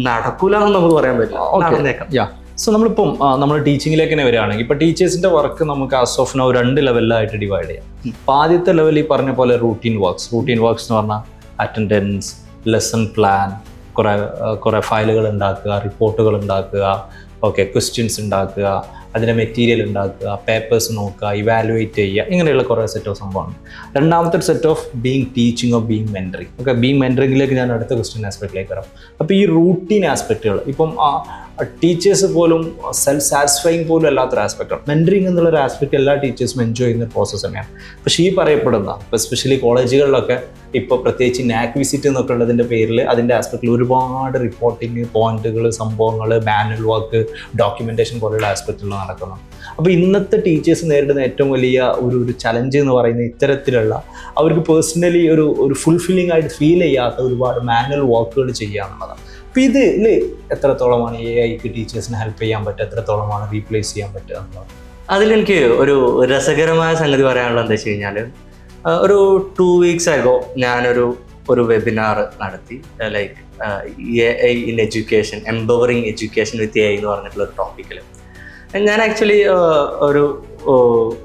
നടക്കൂലെന്ന് നമുക്ക് പറയാൻ പറ്റില്ല. സോ നമ്മളിപ്പം നമ്മൾ ടീച്ചിങ്ങിലേക്ക് തന്നെ വരികയാണെങ്കിൽ ഇപ്പോൾ ടീച്ചേഴ്സിൻ്റെ വർക്ക് നമുക്ക് ആസ് ഓഫ് നൗ 2 ലെവലിലായിട്ട് ഡിവൈഡ് ചെയ്യാം. അപ്പോൾ ആദ്യത്തെ ലെവൽ ഈ പറഞ്ഞ പോലെ റൂട്ടീൻ വർക്ക്സ് എന്ന് പറഞ്ഞാൽ അറ്റൻഡൻസ്, ലെസൺ പ്ലാൻ, കുറേ ഫയലുകൾ ഉണ്ടാക്കുക, റിപ്പോർട്ടുകൾ ഉണ്ടാക്കുക, ക്വസ്റ്റ്യൻസ് ഉണ്ടാക്കുക, അതിൻ്റെ മെറ്റീരിയൽ ഉണ്ടാക്കുക, പേപ്പേഴ്സ് നോക്കുക, ഇവാലുവേറ്റ് ചെയ്യുക, ഇങ്ങനെയുള്ള കുറേ സെറ്റ് ഓഫ് സംഭവമാണ്. രണ്ടാമത്തെ set of teaching of mentoring. മെൻറ്ററിങ്ങിലേക്ക് ഞാൻ അടുത്ത ക്വസ്റ്റ്യൻ ആസ്പെക്റ്റിലേക്ക് വരാം. അപ്പോൾ ഈ റൂട്ടീൻ ആസ്പെക്റ്റുകൾ ഇപ്പം ടീച്ചേഴ്സ് പോലും സെൽഫ് സാറ്റിസ്ഫൈങ് പോലും അല്ലാത്തൊരു ആസ്പെക്റ്റാണ്. മെൻറ്ററിങ് എന്നുള്ളൊരു ആസ്പെക്റ്റ് എല്ലാ ടീച്ചേഴ്സും എൻജോയ് ചെയ്യുന്ന പ്രോസസ്സ് തന്നെയാണ്. പക്ഷേ ഈ പറയപ്പെടുന്ന ഇപ്പോൾ എസ്പെഷ്യലി കോളേജുകളിലൊക്കെ ഇപ്പോൾ പ്രത്യേകിച്ച് നാക് വിസിറ്റ് എന്നൊക്കെ ഉള്ളതിൻ്റെ പേരിൽ അതിൻ്റെ ആസ്പെക്റ്റിൽ ഒരുപാട് റിപ്പോർട്ടിങ് പോയിന്റുകൾ, സംഭവങ്ങൾ, മാനുവൽ വർക്ക്, ഡോക്യുമെൻറ്റേഷൻ പോലെയുള്ള ആസ്പെക്റ്റുകൾ നടക്കുന്നു. അപ്പോൾ ഇന്നത്തെ ടീച്ചേഴ്സ് നേരിടുന്ന ഏറ്റവും വലിയ ഒരു ചലഞ്ച് എന്ന് പറയുന്നത് ഇത്തരത്തിലുള്ള അവർക്ക് പേഴ്സണലി ഒരു ഫുൾഫില്ലിംഗ് ആയിട്ട് ഫീൽ ചെയ്യാത്ത ഒരുപാട് മാനുവൽ വർക്കുകൾ ചെയ്യുക എന്നുള്ളതാണ്. അപ്പോൾ ഇതിൽ എത്രത്തോളമാണ് AIക്ക് ടീച്ചേഴ്സിനെ ഹെൽപ്പ് ചെയ്യാൻ പറ്റുക, എത്രത്തോളമാണ് റീപ്ലേസ് ചെയ്യാൻ പറ്റുക എന്നുള്ളത്? അതിലെനിക്ക് ഒരു രസകരമായ സംഗതി പറയാനുള്ളത് എന്താ വെച്ച് കഴിഞ്ഞാൽ, ഒരു 2 weeks ago ഞാനൊരു വെബിനാർ നടത്തി. Like AI in education, empowering education with AI എന്ന് പറഞ്ഞിട്ടുള്ള ഒരു ടോപ്പിക്കിൽ. ഞാൻ ആക്ച്വലി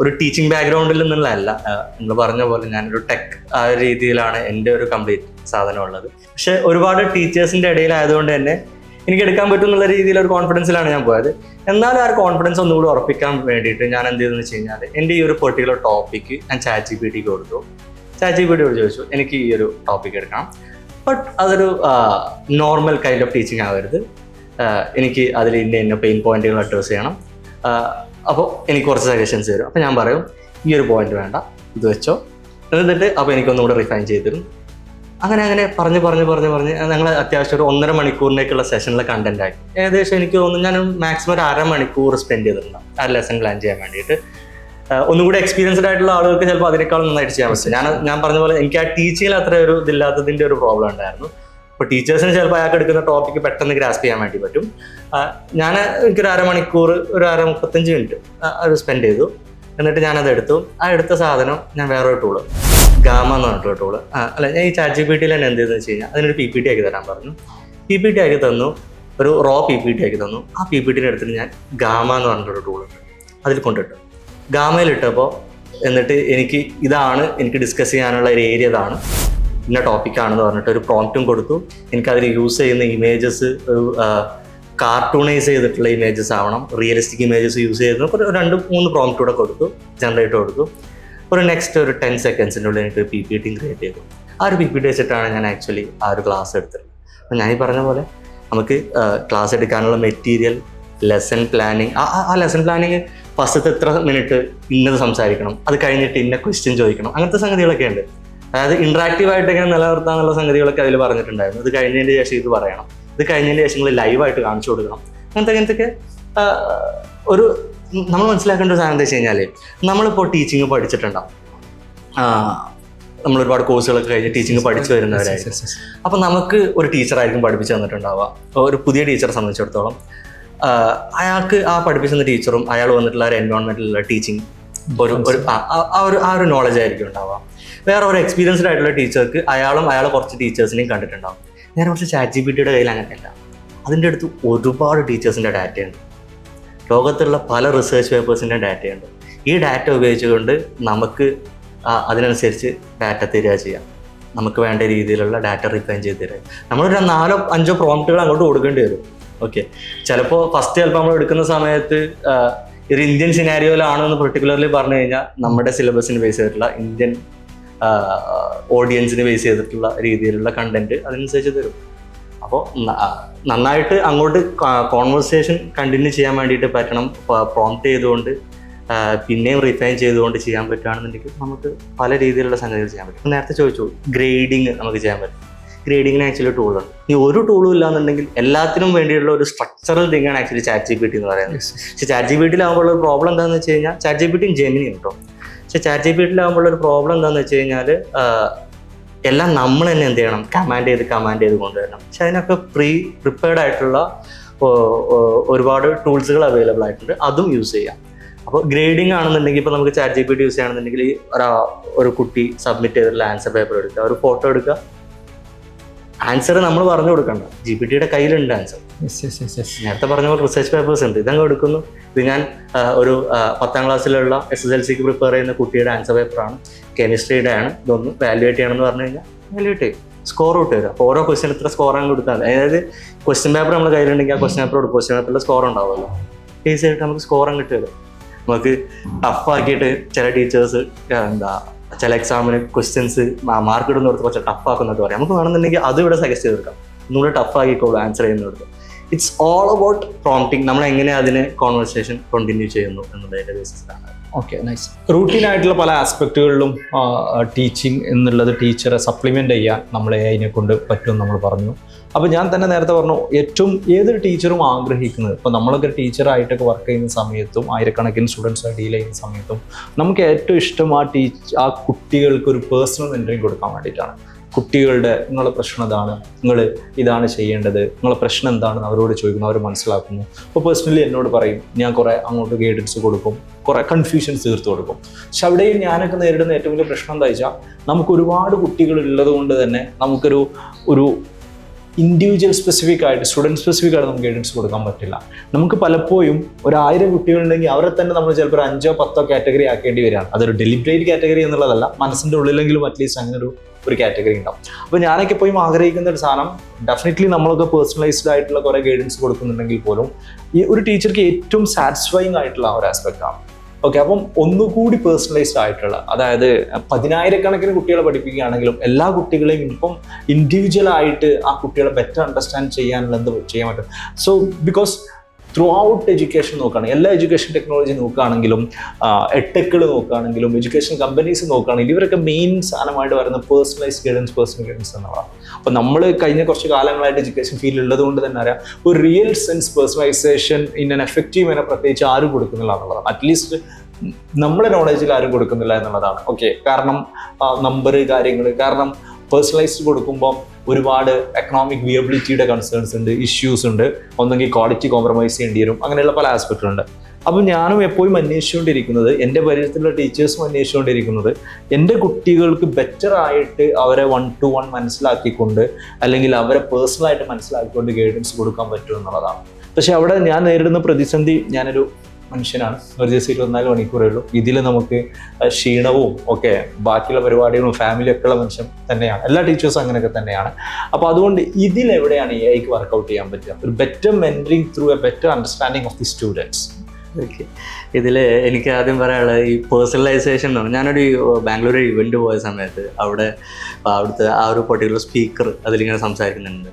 ഒരു ടീച്ചിങ് ബാക്ക്ഗ്രൗണ്ടിൽ നിന്നുള്ളതല്ല. നിങ്ങൾ പറഞ്ഞ പോലെ ഞാനൊരു ടെക് ആ രീതിയിലാണ് എൻ്റെ ഒരു കംപ്ലീറ്റ് സാധനം ഉള്ളത്. പക്ഷെ ഒരുപാട് ടീച്ചേഴ്സിൻ്റെ ഇടയിലായതുകൊണ്ട് തന്നെ എനിക്ക് എടുക്കാൻ പറ്റും എന്നുള്ള രീതിയിൽ ഒരു കോൺഫിഡൻസിലാണ് ഞാൻ പോയത്. എന്നാലും ആ ഒരു കോൺഫിഡൻസ് ഒന്നുകൂടി ഉറപ്പിക്കാൻ വേണ്ടിയിട്ട് ഞാൻ എന്ത് ചെയ്തെന്ന് വെച്ച് കഴിഞ്ഞാൽ എൻ്റെ ഈ ഒരു പെർട്ടിക്കുലർ ടോപ്പിക്ക് ഞാൻ ChatGPTക്ക് കൊടുത്തു. ChatGPTയോട് ചോദിച്ചു എനിക്ക് ഈ ഒരു ടോപ്പിക്ക് എടുക്കണം, ബട്ട് അതൊരു നോർമൽ കൈൻഡ് ഓഫ് ടീച്ചിങ് ആവരുത്, എനിക്ക് അതിൽ ഇന്ന പെയിൻ പോയിന്റുകൾ അഡ്രസ് ചെയ്യണം. അപ്പോൾ എനിക്ക് കുറച്ച് സജഷൻസ് തരും. അപ്പോൾ ഞാൻ പറയും ഈ ഒരു പോയിന്റ് വേണ്ട, ഇത് വെച്ചോ, എന്നിട്ട് അപ്പോൾ എനിക്കൊന്നുകൂടെ റിഫൈൻ ചെയ്ത് തരും. അങ്ങനെ പറഞ്ഞ് ഞങ്ങൾ അത്യാവശ്യം ഒരു 1.5 മണിക്കൂറിനേക്കുള്ള സെഷനിലെ കണ്ടന്റ് ആക്കി. ഏകദേശം എനിക്ക് തോന്നുന്നു ഞാൻ മാക്സിമം ഒരു 1/2 മണിക്കൂർ സ്പെൻഡ് ചെയ്തിട്ടുണ്ടാവും ആ ലെസൺ പ്ലാൻ ചെയ്യാൻ വേണ്ടിയിട്ട്. ഒന്നും കൂടി എക്സ്പീരിയൻസ്ഡ് ആയിട്ടുള്ള ആളുകൾക്ക് ചിലപ്പോൾ അതിനേക്കാളും നന്നായിട്ട് ചെയ്യാൻ പറ്റും. ഞാൻ പറഞ്ഞ പോലെ എനിക്ക് ആ ടീച്ചിങ്ങിൽ അത്ര ഒരു ഇതില്ലാത്തതിൻ്റെ ഒരു പ്രോബ്ലം ഉണ്ടായിരുന്നു. ഇപ്പോൾ ടീച്ചേഴ്സിന് ചിലപ്പോൾ അയാൾക്ക് എടുക്കുന്ന ടോപ്പിക്ക് പെട്ടെന്ന് ഗ്രാസ്പ് ചെയ്യാൻ വേണ്ടി പറ്റും. എനിക്കൊരു 1/2 മണിക്കൂർ, ഒരു 35 മിനിറ്റ് അത് സ്പെൻഡ് ചെയ്തു. എന്നിട്ട് ഞാനത് എടുത്തു. ആ എടുത്ത സാധനം ഞാൻ വേറൊരു ടൂള്, ഗാമ എന്ന് പറഞ്ഞിട്ടുള്ള ടൂള്, അല്ല ഞാൻ ഈ ChatGPT-യിൽ തന്നെ എന്ത് ചെയ്തെന്ന് വെച്ച് കഴിഞ്ഞാൽ അതിനൊരു PPT ആക്കി തരാൻ പറഞ്ഞു. PPT ആക്കി തന്നു, ഒരു റോ PPT ആക്കി തന്നു. ആ PPT-നെ എടുത്തിട്ട് ഞാൻ ഗാമ എന്ന് പറഞ്ഞിട്ടൊരു ടൂളുണ്ട് അതിൽ കൊണ്ടിട്ടു. ഗാമയിലിട്ടപ്പോൾ എന്നിട്ട് എനിക്ക് ഡിസ്കസ് ചെയ്യാനുള്ള ഒരു ഏരിയ ഇതാണ്, ഇന്ന ടോപ്പിക്കാണെന്ന് പറഞ്ഞിട്ട് ഒരു പ്രോംപ്റ്റും കൊടുത്തു. എനിക്കതിൽ യൂസ് ചെയ്യുന്ന ഇമേജസ് ഒരു കാർട്ടൂണൈസ് ചെയ്തിട്ടുള്ള ഇമേജസ് ആവണം, റിയലിസ്റ്റിക് ഇമേജസ് യൂസ് ചെയ്യുന്ന ഒരു 2-3 പ്രോംപ്റ്റ് കൂടെ കൊടുത്തു, ജനറേറ്റ് കൊടുത്തു. ഒരു നെക്സ്റ്റ് ഒരു 10 സെക്കൻഡ്സിൻ്റെ ഉള്ളിൽ എനിക്ക് PPT ക്രിയേറ്റ് ചെയ്തു. ആ ഒരു PPT വെച്ചിട്ടാണ് ഞാൻ ആക്ച്വലി ആ ഒരു ക്ലാസ് എടുത്തത്. അപ്പം ഞാൻ ഈ പറഞ്ഞ പോലെ നമുക്ക് ക്ലാസ് എടുക്കാനുള്ള മെറ്റീരിയൽ, ലെസൺ പ്ലാനിങ്, ആ ലെസൺ പ്ലാനിങ് ഫസ്റ്റത്തെ എത്ര മിനിറ്റ് ഇന്നത് സംസാരിക്കണം, അത് കഴിഞ്ഞിട്ട് ഇന്ന ക്വസ്റ്റ്യൻ ചോദിക്കണം, അങ്ങനത്തെ സംഗതികളൊക്കെ ഉണ്ട്. അതായത് ഇൻട്രാക്റ്റീവ് ആയിട്ട് ഇങ്ങനെ നിലനിർത്താനുള്ള സംഗതികളൊക്കെ അതിൽ പറഞ്ഞിട്ടുണ്ടായിരുന്നു. ഇത് കഴിഞ്ഞതിന് ശേഷം ഇത് പറയണം, ഇത് കഴിഞ്ഞതിന് ശേഷം നിങ്ങൾ ലൈവായിട്ട് കാണിച്ചു കൊടുക്കണം, അങ്ങനത്തെ ഒരു നമ്മൾ മനസ്സിലാക്കേണ്ട ഒരു സാധനം എന്താ വെച്ച് കഴിഞ്ഞാൽ, നമ്മളിപ്പോൾ ടീച്ചിങ് പഠിച്ചിട്ടുണ്ടാവും, നമ്മൾ ഒരുപാട് കോഴ്സുകളൊക്കെ കഴിഞ്ഞ് ടീച്ചിങ് പഠിച്ചു വരുന്നവരായിരിക്കും. അപ്പം നമുക്ക് ഒരു ടീച്ചറായിരിക്കും പഠിപ്പിച്ചു തന്നിട്ടുണ്ടാവുക. ഒരു പുതിയ ടീച്ചറെ സംബന്ധിച്ചിടത്തോളം അയാൾക്ക് ആ പഠിപ്പിക്കുന്ന ടീച്ചറും അയാൾ വന്നിട്ടുള്ള ഒരു എൻവയോൺമെൻറ്റിലുള്ള ടീച്ചിങ് ഒരു നോളജ് ആയിരിക്കും ഉണ്ടാവുക. വേറെ ഒരു എക്സ്പീരിയൻസ്ഡ് ആയിട്ടുള്ള ടീച്ചർക്ക് അയാളെ കുറച്ച് ടീച്ചേഴ്സിനെയും കണ്ടിട്ടുണ്ടാവും. നേരെ കുറച്ച് ChatGPT-യുടെ കയ്യിൽ അങ്ങനെയല്ല. അതിൻ്റെ അടുത്ത് ഒരുപാട് ടീച്ചേഴ്സിൻ്റെ ഡാറ്റയുണ്ട്, ലോകത്തുള്ള പല റിസർച്ച് പേപ്പേഴ്സിൻ്റെ ഡാറ്റയുണ്ട്. ഈ ഡാറ്റ ഉപയോഗിച്ചുകൊണ്ട് നമുക്ക് അതിനനുസരിച്ച് ഡാറ്റ തരിക ചെയ്യാം, നമുക്ക് വേണ്ട രീതിയിലുള്ള ഡാറ്റ റിഫൈൻ ചെയ്ത് തരിക. നമ്മളൊരു 4-5 പ്രോംപ്റ്റുകൾ അങ്ങോട്ട് കൊടുക്കേണ്ടി വരും. ഓക്കെ, ചിലപ്പോൾ നമ്മൾ എടുക്കുന്ന സമയത്ത് ഒരു ഇന്ത്യൻ സിനാരിയോയിലാണെന്ന് പെർട്ടിക്കുലർലി പറഞ്ഞു കഴിഞ്ഞാൽ നമ്മുടെ സിലബസിന് ബേസ് ചെയ്തിട്ടുള്ള ഇന്ത്യൻ ഓഡിയൻസിന് ബേസ് ചെയ്തിട്ടുള്ള രീതിയിലുള്ള കണ്ടന്റ് അതിനനുസരിച്ച് തരും. അപ്പോൾ നന്നായിട്ട് അങ്ങോട്ട് കോൺവെർസേഷൻ കണ്ടിന്യൂ ചെയ്യാൻ വേണ്ടിയിട്ട് പറ്റണം. പ്രോംപ്റ്റ് ചെയ്തുകൊണ്ട് പിന്നെയും റിഫൈൻ ചെയ്തുകൊണ്ട് ചെയ്യാൻ പറ്റുകയാണെന്നുണ്ടെങ്കിൽ നമുക്ക് പല രീതിയിലുള്ള സംഗതികൾ ചെയ്യാൻ പറ്റും. നേരത്തെ ചോദിച്ചു, ഗ്രേഡിങ് നമുക്ക് ചെയ്യാൻ പറ്റും. ഗ്രേഡിങ്ങിന് ആക്ച്വലി ടൂളാണ്. ഈ ഒരു ടൂളും ഇല്ലാന്നുണ്ടെങ്കിൽ എല്ലാത്തിനും വേണ്ടിയുള്ള ഒരു സ്ട്രക്ചറൽ തിങ്ങാണ് ആക്ച്വലി ChatGPT എന്ന് പറയുന്നത്. പക്ഷേ ChatGPT-ലാകുമ്പോൾ ഒരു പ്രോബ്ലം എന്താണെന്ന് വെച്ച് കഴിഞ്ഞാൽ, ChatGPT-യും ജെമിനിയും കേട്ടോ, പക്ഷേ ChatGPT-ലാകുമ്പോൾ ഒരു പ്രോബ്ലം എന്താണെന്ന് വെച്ച് കഴിഞ്ഞാൽ എല്ലാം നമ്മൾ തന്നെ എന്ത് ചെയ്യണം, കമാൻഡ് ചെയ്ത് കൊണ്ടുവരണം. പക്ഷെ അതിനൊക്കെ പ്രിപ്പയർഡ് ആയിട്ടുള്ള ഒരുപാട് ടൂൾസുകൾ അവൈലബിൾ ആയിട്ടുണ്ട്, അതും യൂസ് ചെയ്യാം. അപ്പോൾ ഗ്രേഡിംഗ് ആണെന്നുണ്ടെങ്കിൽ ഇപ്പോൾ നമുക്ക് ChatGPT യൂസ് ചെയ്യുകയാണെന്നുണ്ടെങ്കിൽ ഒരു കുട്ടി സബ്മിറ്റ് ചെയ്തിട്ടുള്ള ആൻസർ പേപ്പർ എടുക്കുക, ഒരു ഫോട്ടോ എടുക്കുക, ആൻസർ നമ്മൾ പറഞ്ഞു കൊടുക്കണ്ട, GPT-യുടെ കയ്യിലുണ്ട് ആൻസർ. നേരത്തെ പറഞ്ഞ പോലെ റിസർച്ച് പേപ്പേഴ്സ് ഉണ്ട്, ഇതങ്ങ് എടുക്കുന്നു. ഇത് ഞാൻ ഒരു 10ാം ക്ലാസ്സിലുള്ള SSLC-ക്ക് പ്രിപ്പയർ ചെയ്യുന്ന കുട്ടിയുടെ ആൻസർ പേപ്പറാണ്, കെമിസ്ട്രിയുടെ ആണ്. ഇതൊന്ന് വാല്യുവേറ്റ് ചെയ്യണമെന്ന് പറഞ്ഞു കഴിഞ്ഞാൽ വാല്യുവേറ്റ് ചെയ്യും, സ്കോർ ഇട്ട് തരും. അപ്പോൾ ഓരോ ക്വസ്റ്റ്യൻ ഇത്ര സ്കോറാണ് കൊടുത്താൽ, അതായത് ക്വസ്റ്റ്യൻ പേപ്പർ നമ്മൾ കയ്യിലുണ്ടെങ്കിൽ ആ ക്വസ്റ്റ്യൻ പേപ്പർ ക്വസ്റ്റ്യൻ പേപ്പറിൽ സ്കോർ ഉണ്ടാവുമല്ലോ, ഈസി ആയിട്ട് നമുക്ക് സ്കോർ അങ്ങ് കിട്ടുമല്ലോ. നമുക്ക് ടഫാക്കിയിട്ട് ചില ടീച്ചേഴ്സ് ചില എക്സാമിന് ക്വസ്റ്റ്യൻസ് മാർക്ക് ഇടുന്നിടത്ത് കുറച്ച് ടഫാക്കുന്നൊക്കെ പറയാം. നമുക്ക് വേണമെന്നുണ്ടെങ്കിൽ അത് ഇവിടെ സജസ്റ്റ് ചെയ്ത് കൊടുക്കാം, ഒന്നുകൂടെ ടഫാക്കിക്കോളൂ ആൻസർ ചെയ്യുന്നിടത്ത്. ഇറ്റ്സ് ഓൾ അബൌട്ട് പ്രോംപ്റ്റിംഗ്, നമ്മൾ എങ്ങനെ അതിനെ കോൺവെർസേഷൻ കണ്ടിന്യൂ ചെയ്യുന്നു എന്നുള്ളതിൻ്റെ ബേസിസിലാണ്. Okay, nice. റൂട്ടീനായിട്ടുള്ള പല ആസ്പെക്റ്റുകളിലും ടീച്ചിങ് എന്നുള്ളത് ടീച്ചറെ സപ്ലിമെൻ്റ് ചെയ്യാൻ നമ്മളെ അതിനെ കൊണ്ട് പറ്റുമെന്ന് നമ്മൾ പറഞ്ഞു. അപ്പോൾ ഞാൻ തന്നെ നേരത്തെ പറഞ്ഞു, ഏതൊരു ടീച്ചറും ആഗ്രഹിക്കുന്നത്, ഇപ്പോൾ നമ്മളൊക്കെ ടീച്ചറായിട്ടൊക്കെ വർക്ക് ചെയ്യുന്ന സമയത്തും ആയിരക്കണക്കിന് സ്റ്റുഡൻസുമായി ഡീൽ ചെയ്യുന്ന സമയത്തും നമുക്ക് ഏറ്റവും ഇഷ്ടം ആ കുട്ടികൾക്ക് ഒരു പേഴ്സണൽ മെൻറ്ററിങ് കൊടുക്കാൻ വേണ്ടിയിട്ടാണ്. നിങ്ങളുടെ പ്രശ്നം ഇതാണ്, നിങ്ങൾ ഇതാണ് ചെയ്യേണ്ടത്, നിങ്ങളുടെ പ്രശ്നം എന്താണെന്ന് അവരോട് ചോദിക്കുന്നു, അവർ മനസ്സിലാക്കുന്നു. അപ്പോൾ പേഴ്സണലി എന്നോട് പറയും, ഞാൻ കുറേ അങ്ങോട്ട് ഗൈഡൻസ് കൊടുക്കും, കുറേ കൺഫ്യൂഷൻസ് തീർത്ത് കൊടുക്കും. പക്ഷെ അവിടെയും ഞാനൊക്കെ നേരിടുന്ന ഏറ്റവും വലിയ പ്രശ്നം എന്താ വെച്ചാൽ, നമുക്ക് ഒരുപാട് കുട്ടികൾ ഉള്ളത് കൊണ്ട് തന്നെ നമുക്കൊരു ഇൻഡിവിജ്വൽ സ്പെസിഫിക് ആയിട്ട്, സ്റ്റുഡൻറ്റ് സ്പെസിഫിക് ആയിട്ട് നമുക്ക് ഗൈഡൻസ് കൊടുക്കാൻ പറ്റില്ല. നമുക്ക് പലപ്പോഴും 1000 കുട്ടികളുണ്ടെങ്കിൽ അവരെ തന്നെ നമ്മൾ ചിലപ്പോൾ 5-10 കാറ്റഗറി ആക്കേണ്ടി വരികയാണ്. അതൊരു ഡെലിബറേറ്റ് കാറ്റഗറി എന്നുള്ളതല്ല, മനസ്സിൻ്റെ ഉള്ളിലെങ്കിലും അറ്റ്ലീസ്റ്റ് അങ്ങനെ ഒരു കാറ്റഗറി ഉണ്ടാവും. അപ്പോൾ ഞാനൊക്കെ എപ്പോഴും ആഗ്രഹിക്കുന്ന ഒരു സാധനം, ഡെഫിനറ്റ്ലി നമ്മളൊക്കെ പേഴ്സണലൈസ്ഡ് ആയിട്ടുള്ള കുറേ ഗൈഡൻസ് കൊടുക്കുന്നുണ്ടെങ്കിൽ പോലും ഈ ഒരു ടീച്ചർക്ക് ഏറ്റവും സാറ്റിസ്ഫൈങ് ആയിട്ടുള്ള ഒരു ആസ്പെക്റ്റാണ്. ഓക്കെ, അപ്പം ഒന്നുകൂടി പേഴ്സണലൈസ്ഡ് ആയിട്ടുള്ള, അതായത് 10,000-കണക്കിന് കുട്ടികളെ പഠിപ്പിക്കുകയാണെങ്കിലും എല്ലാ കുട്ടികളെയും ഇപ്പം ഇൻഡിവിജ്വൽ ആയിട്ട് ആ കുട്ടികളെ ബെറ്റർ അണ്ടർസ്റ്റാൻഡ് ചെയ്യാനുള്ള എന്ത് ചെയ്യാൻ പറ്റും. So because through out education നോക്കുകയാണെങ്കിൽ എല്ലാ എഡ്യൂക്കേഷൻ ടെക്നോളജി നോക്കുകയാണെങ്കിലും എഡ്ടെക്കുകൾ നോക്കുകയാണെങ്കിലും എഡ്യൂക്കേഷൻ കമ്പനീസ് നോക്കുകയാണെങ്കിലും ഇവരൊക്കെ മെയിൻ സാധനമായിട്ട് വരുന്ന പേഴ്സണൽ ഗൈഡൻസ് എന്നുള്ളതാണ്. അപ്പോൾ നമ്മൾ കഴിഞ്ഞ കുറച്ച് കാലങ്ങളായിട്ട് എഡ്യൂക്കേഷൻ ഫീൽഡ് ഉള്ളത് കൊണ്ട് തന്നെ അറിയാം ഒരു real sense personalisation in an effective manner പ്രത്യേകിച്ച് ആരും കൊടുക്കുന്നില്ല എന്നുള്ളതാണ്. അറ്റ്ലീസ്റ്റ് നമ്മുടെ നോളജിൽ ആരും കൊടുക്കുന്നില്ല എന്നുള്ളതാണ്. ഓക്കെ, കാരണം നമ്പർ കാര്യങ്ങൾ, കാരണം പേഴ്സണലൈസ്ഡ് കൊടുക്കുമ്പോൾ ഒരുപാട് എക്കണോമിക് വിയബിലിറ്റിയുടെ കൺസേൺസ് ഉണ്ട്, ഇഷ്യൂസ് ഉണ്ട്, ഒന്നെങ്കിൽ ക്വാളിറ്റി കോംപ്രമൈസ് ചെയ്യേണ്ടി വരും, അങ്ങനെയുള്ള പല ആസ്പെക്റ്റുണ്ട്. അപ്പം ഞാനും എപ്പോഴും അന്വേഷിച്ചുകൊണ്ടിരിക്കുന്നത്, എൻ്റെ പരിചയത്തിലുള്ള ടീച്ചേഴ്സും അന്വേഷിച്ചുകൊണ്ടിരിക്കുന്നത് എൻ്റെ കുട്ടികൾക്ക് ബെറ്റർ ആയിട്ട് അവരെ 1-to-1 മനസ്സിലാക്കിക്കൊണ്ട് അല്ലെങ്കിൽ അവരെ പേഴ്സണലായിട്ട് മനസ്സിലാക്കിക്കൊണ്ട് ഗൈഡൻസ് കൊടുക്കാൻ പറ്റും എന്നുള്ളതാണ്. പക്ഷെ അവിടെ ഞാൻ നേരിടുന്ന പ്രതിസന്ധി, ഞാനൊരു മനുഷ്യനാണ്, ഒരു ദിവസം 24 മണിക്കൂറേ ഉള്ളൂ. ഇതിൽ നമുക്ക് ക്ഷീണവും ഒക്കെ ബാക്കിയുള്ള പരിപാടികളും ഫാമിലി ഒക്കെ ഉള്ള മനുഷ്യൻ തന്നെയാണ്, എല്ലാ ടീച്ചേഴ്സും അങ്ങനെയൊക്കെ തന്നെയാണ്. അപ്പോൾ അതുകൊണ്ട് ഇതിലെവിടെയാണ് AI വർക്കൗട്ട് ചെയ്യാൻ പറ്റുക? ഒരു better mentoring through A better understanding of the students. Okay, ഇതിൽ എനിക്ക് ആദ്യം പറയാനുള്ളത് ഈ പേഴ്സണലൈസേഷൻ എന്ന് പറഞ്ഞാൽ, ഞാനൊരു ബാംഗ്ലൂർ ഇവന്റ് പോയ സമയത്ത് അവിടുത്തെ ആ ഒരു പർട്ടിക്കുലർ സ്പീക്കർ അതിലിങ്ങനെ സംസാരിക്കുന്നുണ്ട്,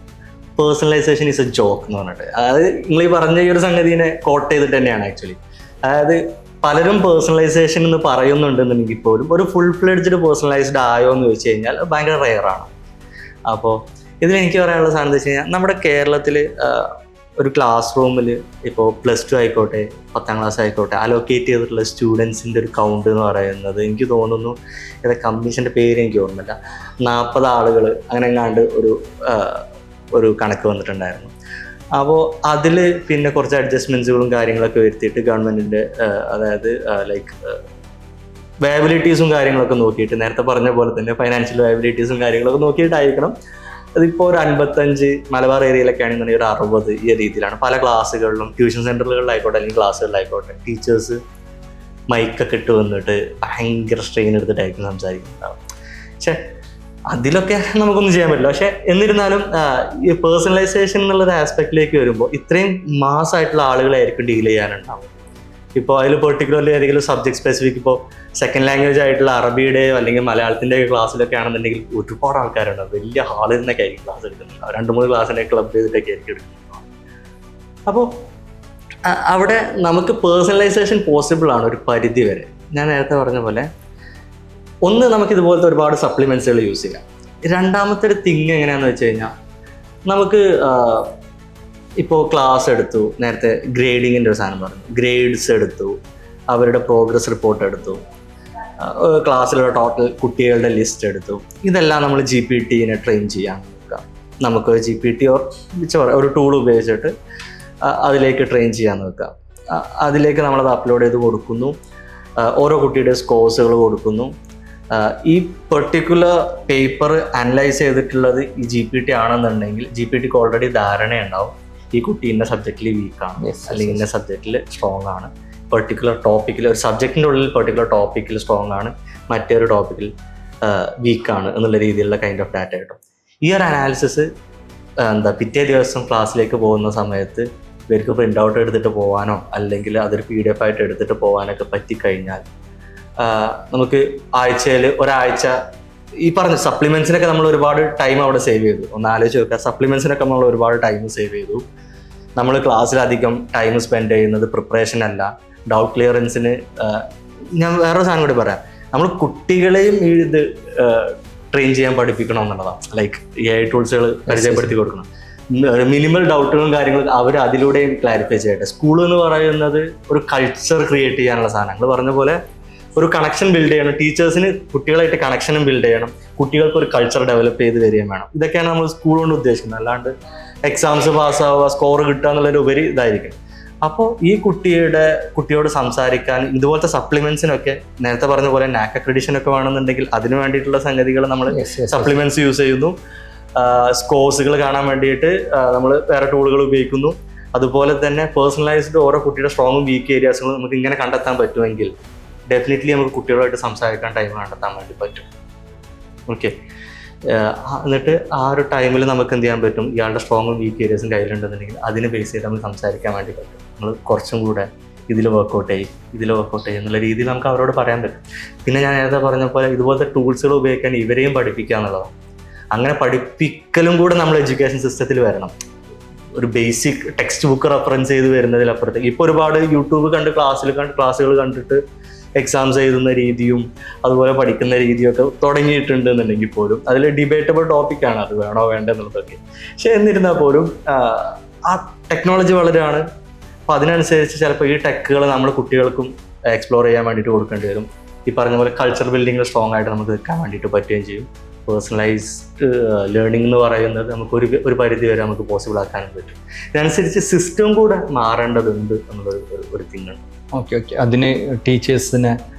പേഴ്സണലൈസേഷൻ ഈസ് എ ജോക്ക് എന്ന് പറഞ്ഞിട്ട്. അതായത് നിങ്ങൾ ഈ പറഞ്ഞ ഈ ഒരു സംഗതിനെ കോട്ട് ചെയ്തിട്ട് തന്നെയാണ് ആക്ച്വലി. അതായത് പലരും പേഴ്സണലൈസേഷൻ എന്ന് പറയുന്നുണ്ടെന്നുണ്ടെങ്കിൽ പോലും ഒരു ഫുൾ ഫ്ലെഡ്ജ്ഡ് പേഴ്സണലൈസ്ഡ് ആയോ എന്ന് ചോദിച്ചു കഴിഞ്ഞാൽ ഭയങ്കര റെയറാണ്. അപ്പോൾ ഇതിലെനിക്ക് പറയാനുള്ള സാധനം എന്താ വെച്ച് കഴിഞ്ഞാൽ, നമ്മുടെ കേരളത്തിൽ ഒരു ക്ലാസ് റൂമിൽ ഇപ്പോൾ +2 ആയിക്കോട്ടെ 10ാം ക്ലാസ് ആയിക്കോട്ടെ അലോക്കേറ്റ് ചെയ്തിട്ടുള്ള സ്റ്റുഡൻസിൻ്റെ ഒരു കൗണ്ട് എന്ന് പറയുന്നത്, എനിക്ക് തോന്നുന്നു ഏതാ കമ്മീഷൻ്റെ പേര് എനിക്ക് ഓർമ്മയില്ല, 40 ആളുകൾ അങ്ങനെ എങ്ങാണ്ട് ഒരു കണക്ക് വന്നിട്ടുണ്ടായിരുന്നു. അപ്പോൾ അതിൽ പിന്നെ കുറച്ച് അഡ്ജസ്റ്റ്മെൻറ്റ്സുകളും കാര്യങ്ങളൊക്കെ വരുത്തിയിട്ട് ഗവൺമെൻറ്റിൻ്റെ അതായത് ലൈക്ക് വയബിലിറ്റീസും കാര്യങ്ങളൊക്കെ നോക്കിയിട്ട്, നേരത്തെ പറഞ്ഞ പോലെ തന്നെ ഫൈനാൻഷ്യൽ വയബിലിറ്റീസും കാര്യങ്ങളൊക്കെ നോക്കിയിട്ടായിരിക്കണം. അതിപ്പോൾ ഒരു 55 മലബാർ ഏരിയയിലൊക്കെ ആണെന്നുണ്ടെങ്കിൽ ഒരു 60 ഈ രീതിയിലാണ്. പല ക്ലാസ്സുകളിലും ട്യൂഷൻ സെൻ്ററുകളിലായിക്കോട്ടെ അല്ലെങ്കിൽ ക്ലാസ്സുകളിലായിക്കോട്ടെ ടീച്ചേഴ്സ് മൈക്കൊക്കെ ഇട്ട് വന്നിട്ട് ഭയങ്കര സ്ട്രെയിൻ എടുത്തിട്ടായിരിക്കും സംസാരിക്കുന്നുണ്ടാവും. പക്ഷേ അതിലൊക്കെ നമുക്കൊന്നും ചെയ്യാൻ പറ്റില്ല. പക്ഷെ എന്നിരുന്നാലും ഈ പേഴ്സണലൈസേഷൻ എന്നുള്ളൊരു ആസ്പെക്റ്റിലേക്ക് വരുമ്പോൾ ഇത്രയും മാസമായിട്ടുള്ള ആളുകളായിരിക്കും ഡീൽ ചെയ്യാനുണ്ടാവും. ഇപ്പോൾ അതിൽ പെർട്ടിക്കുലർലി ഏതെങ്കിലും സബ്ജക്ട് സ്പെസിഫിക്, ഇപ്പോൾ സെക്കൻഡ് ലാംഗ്വേജ് ആയിട്ടുള്ള അറബിയുടെയോ അല്ലെങ്കിൽ മലയാളത്തിൻ്റെ ക്ലാസ്സിലൊക്കെ ആണെന്നുണ്ടെങ്കിൽ ഒരുപാട് ആൾക്കാരുണ്ടാവും. വലിയ ഹാളിൽ നിന്നൊക്കെ ആയിരിക്കും ക്ലാസ് എടുക്കുന്നുണ്ടാവും, 2-3 ക്ലാസ്സിനെ ക്ലബ് ചെയ്തിട്ടൊക്കെ ആയിരിക്കും എടുക്കുന്നുണ്ടാവും. അപ്പോൾ അവിടെ നമുക്ക് പേഴ്സണലൈസേഷൻ പോസിബിൾ ആണ് ഒരു പരിധി വരെ. ഞാൻ നേരത്തെ പറഞ്ഞ പോലെ ഒന്ന്, നമുക്കിതുപോലത്തെ ഒരുപാട് സപ്ലിമെൻറ്റ്സുകൾ യൂസ് ചെയ്യാം. രണ്ടാമത്തെ ഒരു തിങ് എങ്ങനെയാണെന്ന് വെച്ച് കഴിഞ്ഞാൽ, നമുക്ക് ഇപ്പോൾ ക്ലാസ് എടുത്തു, നേരത്തെ ഗ്രേഡിങ്ങിൻ്റെ ഒരു സാധനം പറഞ്ഞു, ഗ്രേഡ്സ് എടുത്തു, അവരുടെ പ്രോഗ്രസ് റിപ്പോർട്ട് എടുത്തു, ക്ലാസ്സിലുള്ള ടോട്ടൽ കുട്ടികളുടെ ലിസ്റ്റ് എടുത്തു. ഇതെല്ലാം നമ്മൾ GPT-നെ ട്രെയിൻ ചെയ്യാൻ നോക്കാം. നമുക്ക് GPT ഒരു ടൂൾ ഉപയോഗിച്ചിട്ട് അതിലേക്ക് ട്രെയിൻ ചെയ്യാൻ നോക്കാം. അതിലേക്ക് നമ്മളത് അപ്ലോഡ് ചെയ്ത് കൊടുക്കുന്നു, ഓരോ കുട്ടിയുടെ സ്കോഴ്സുകൾ കൊടുക്കുന്നു. ഈ പെർട്ടിക്കുലർ പേപ്പർ അനലൈസ് ചെയ്തിട്ടുള്ളത് ഈ GPT ആണെന്നുണ്ടെങ്കിൽ GPTക്ക് ഓൾറെഡി ധാരണയുണ്ടാവും ഈ കുട്ടി ഇന്ന സബ്ജക്റ്റിൽ വീക്കാണ് അല്ലെങ്കിൽ ഇന്ന സബ്ജക്റ്റിൽ സ്ട്രോങ് ആണ്, പെർട്ടിക്കുലർ ടോപ്പിക്കിൽ ഒരു സബ്ജക്റ്റിൻ്റെ ഉള്ളിൽ പെർട്ടിക്കുലർ ടോപ്പിക്കിൽ സ്ട്രോങ് ആണ്, മറ്റൊരു ടോപ്പിക്കിൽ വീക്കാണ് എന്നുള്ള രീതിയിലുള്ള കൈൻഡ് ഓഫ് ഡാറ്റ കിട്ടും. ഈ ഒരു അനാലിസിസ് പിറ്റേ ദിവസം ക്ലാസ്സിലേക്ക് പോകുന്ന സമയത്ത് ഇവർക്ക് പ്രിൻ്റ് ഔട്ട് എടുത്തിട്ട് പോകാനോ അല്ലെങ്കിൽ അതൊരു PDF ആയിട്ട് എടുത്തിട്ട് പോകാനൊക്കെ പറ്റിക്കഴിഞ്ഞാൽ നമുക്ക് ഒരാഴ്ച ഈ പറഞ്ഞ സപ്ലിമെൻറ്റ്സിനൊക്കെ നമ്മൾ ഒരുപാട് ടൈം അവിടെ സേവ് ചെയ്തു. ഒന്ന് ആലോചിച്ച് നോക്കുക, സപ്ലിമെൻറ്റ്സിനൊക്കെ നമ്മൾ ഒരുപാട് ടൈം സേവ് ചെയ്തു. നമ്മൾ ക്ലാസ്സിലധികം ടൈം സ്പെൻഡ് ചെയ്യുന്നത് പ്രിപ്പറേഷൻ അല്ല, ഡൗട്ട് ക്ലിയറൻസിന്. ഞാൻ വേറൊരു സാധനം കൂടി പറയാം, നമ്മൾ കുട്ടികളെയും ഇത് ട്രെയിൻ ചെയ്യാൻ പഠിപ്പിക്കണം എന്നുള്ളതാണ്. ലൈക്ക് AI ടൂൾസുകൾ പരിചയപ്പെടുത്തി കൊടുക്കണം. മിനിമൽ ഡൗട്ടുകളും കാര്യങ്ങളും അവർ അതിലൂടെയും ക്ലാരിഫൈ ചെയ്യട്ടെ. സ്കൂൾ എന്ന് പറയുന്നത് ഒരു കൾച്ചർ ക്രിയേറ്റ് ചെയ്യാനുള്ള സാധനം. നിങ്ങൾ പറഞ്ഞ പോലെ ഒരു കണക്ഷൻ ബിൽഡ് ചെയ്യണം, ടീച്ചേഴ്സിന് കുട്ടികളായിട്ട് കണക്ഷനും ബിൽഡ് ചെയ്യണം, കുട്ടികൾക്ക് ഒരു കൾച്ചർ ഡെവലപ്പ് ചെയ്ത് വരികയും വേണം. ഇതൊക്കെയാണ് നമ്മൾ സ്കൂൾ കൊണ്ട് ഉദ്ദേശിക്കുന്നത്. അല്ലാണ്ട് എക്സാംസ് പാസ്സാവുക, സ്കോർ കിട്ടുക എന്നുള്ളൊരു ഉപരി ഇതായിരിക്കും. അപ്പോൾ ഈ കുട്ടിയോട് സംസാരിക്കാൻ ഇതുപോലത്തെ സപ്ലിമെന്റ്സിനൊക്കെ നേരത്തെ പറഞ്ഞ പോലെ NAAC അക്രഡിഷനൊക്കെ വേണമെന്നുണ്ടെങ്കിൽ അതിന് വേണ്ടിയിട്ടുള്ള സംഗതികൾ നമ്മൾ സപ്ലിമെന്റ്സ് യൂസ് ചെയ്യുന്നു. സ്കോഴ്സുകൾ കാണാൻ വേണ്ടിയിട്ട് നമ്മൾ വേറെ ടൂളുകൾ ഉപയോഗിക്കുന്നു. അതുപോലെ തന്നെ പേഴ്സണലൈസ്ഡ് ഓരോ കുട്ടിയുടെ സ്ട്രോങ്ങും വീക്ക് ഏരിയാസുകളും നമുക്ക് ഇങ്ങനെ കണ്ടെത്താൻ പറ്റുമെങ്കിൽ ഡെഫിനറ്റ്ലി നമുക്ക് കുട്ടികളുമായിട്ട് സംസാരിക്കാൻ ടൈം കണ്ടെത്താൻ വേണ്ടി പറ്റും. ഓക്കെ, എന്നിട്ട് ആ ഒരു ടൈമിൽ നമുക്ക് എന്ത് ചെയ്യാൻ പറ്റും, ഇയാളുടെ സ്ട്രോങ്ങും വീക്ക് ഏരിയസും കയ്യിലുണ്ടെന്നുണ്ടെങ്കിൽ അതിന് ബേസ് ചെയ്ത് നമുക്ക് സംസാരിക്കാൻ വേണ്ടി പറ്റും. നമ്മൾ കുറച്ചും കൂടെ ഇതിൽ വർക്കൗട്ട് ചെയ്യും എന്നുള്ള രീതിയിൽ നമുക്ക് അവരോട് പറയാൻ പറ്റും. പിന്നെ ഞാൻ നേരത്തെ പറഞ്ഞ പോലെ ഇതുപോലത്തെ ടൂൾസുകൾ ഉപയോഗിക്കാൻ ഇവരെയും പഠിപ്പിക്കുക എന്നുള്ളതാണ്. അങ്ങനെ പഠിപ്പിക്കലും കൂടെ നമ്മൾ എഡ്യൂക്കേഷൻ സിസ്റ്റത്തിൽ വരണം. ഒരു ബേസിക് ടെക്സ്റ്റ് ബുക്ക് റെഫറൻസ് ചെയ്ത് വരുന്നതിലപ്പുറത്തേക്ക് ഇപ്പോൾ ഒരുപാട് യൂട്യൂബ് ക്ലാസ്സുകൾ കണ്ടിട്ട് എക്സാംസ് എഴുതുന്ന രീതിയും അതുപോലെ പഠിക്കുന്ന രീതിയും ഒക്കെ തുടങ്ങിയിട്ടുണ്ട് എന്നുണ്ടെങ്കിൽ പോലും അതിൽ ഡിബേറ്റബിൾ ടോപ്പിക്കാണ് അത് വേണോ വേണ്ട എന്നുള്ളതൊക്കെ. പക്ഷെ എന്നിരുന്നാൽ പോലും ആ ടെക്നോളജി വളരെയാണ്. അപ്പം അതിനനുസരിച്ച് ചിലപ്പോൾ ഈ ടെക്കുകൾ നമ്മൾ കുട്ടികൾക്കും എക്സ്പ്ലോർ ചെയ്യാൻ വേണ്ടിയിട്ട് കൊടുക്കേണ്ടി വരും. ഈ പറഞ്ഞ പോലെ കൾച്ചർ ബിൽഡിങ്ങിൽ സ്ട്രോങ് ആയിട്ട് നമുക്ക് നിൽക്കാൻ വേണ്ടിയിട്ട് പറ്റുകയും ചെയ്യും. പേഴ്സണലൈസ്ഡ് ലേണിംഗ് എന്ന് പറയുന്നത് നമുക്ക് ഒരു പരിധി വരെ നമുക്ക് പോസിബിൾ ആക്കാനും പറ്റും. ഇതിനനുസരിച്ച് സിസ്റ്റം കൂടെ മാറേണ്ടതുണ്ട് എന്നുള്ളൊരു തിങ്ങുണ്ട്. ഓക്കെ അതിന് ടീച്ചേഴ്സിനെ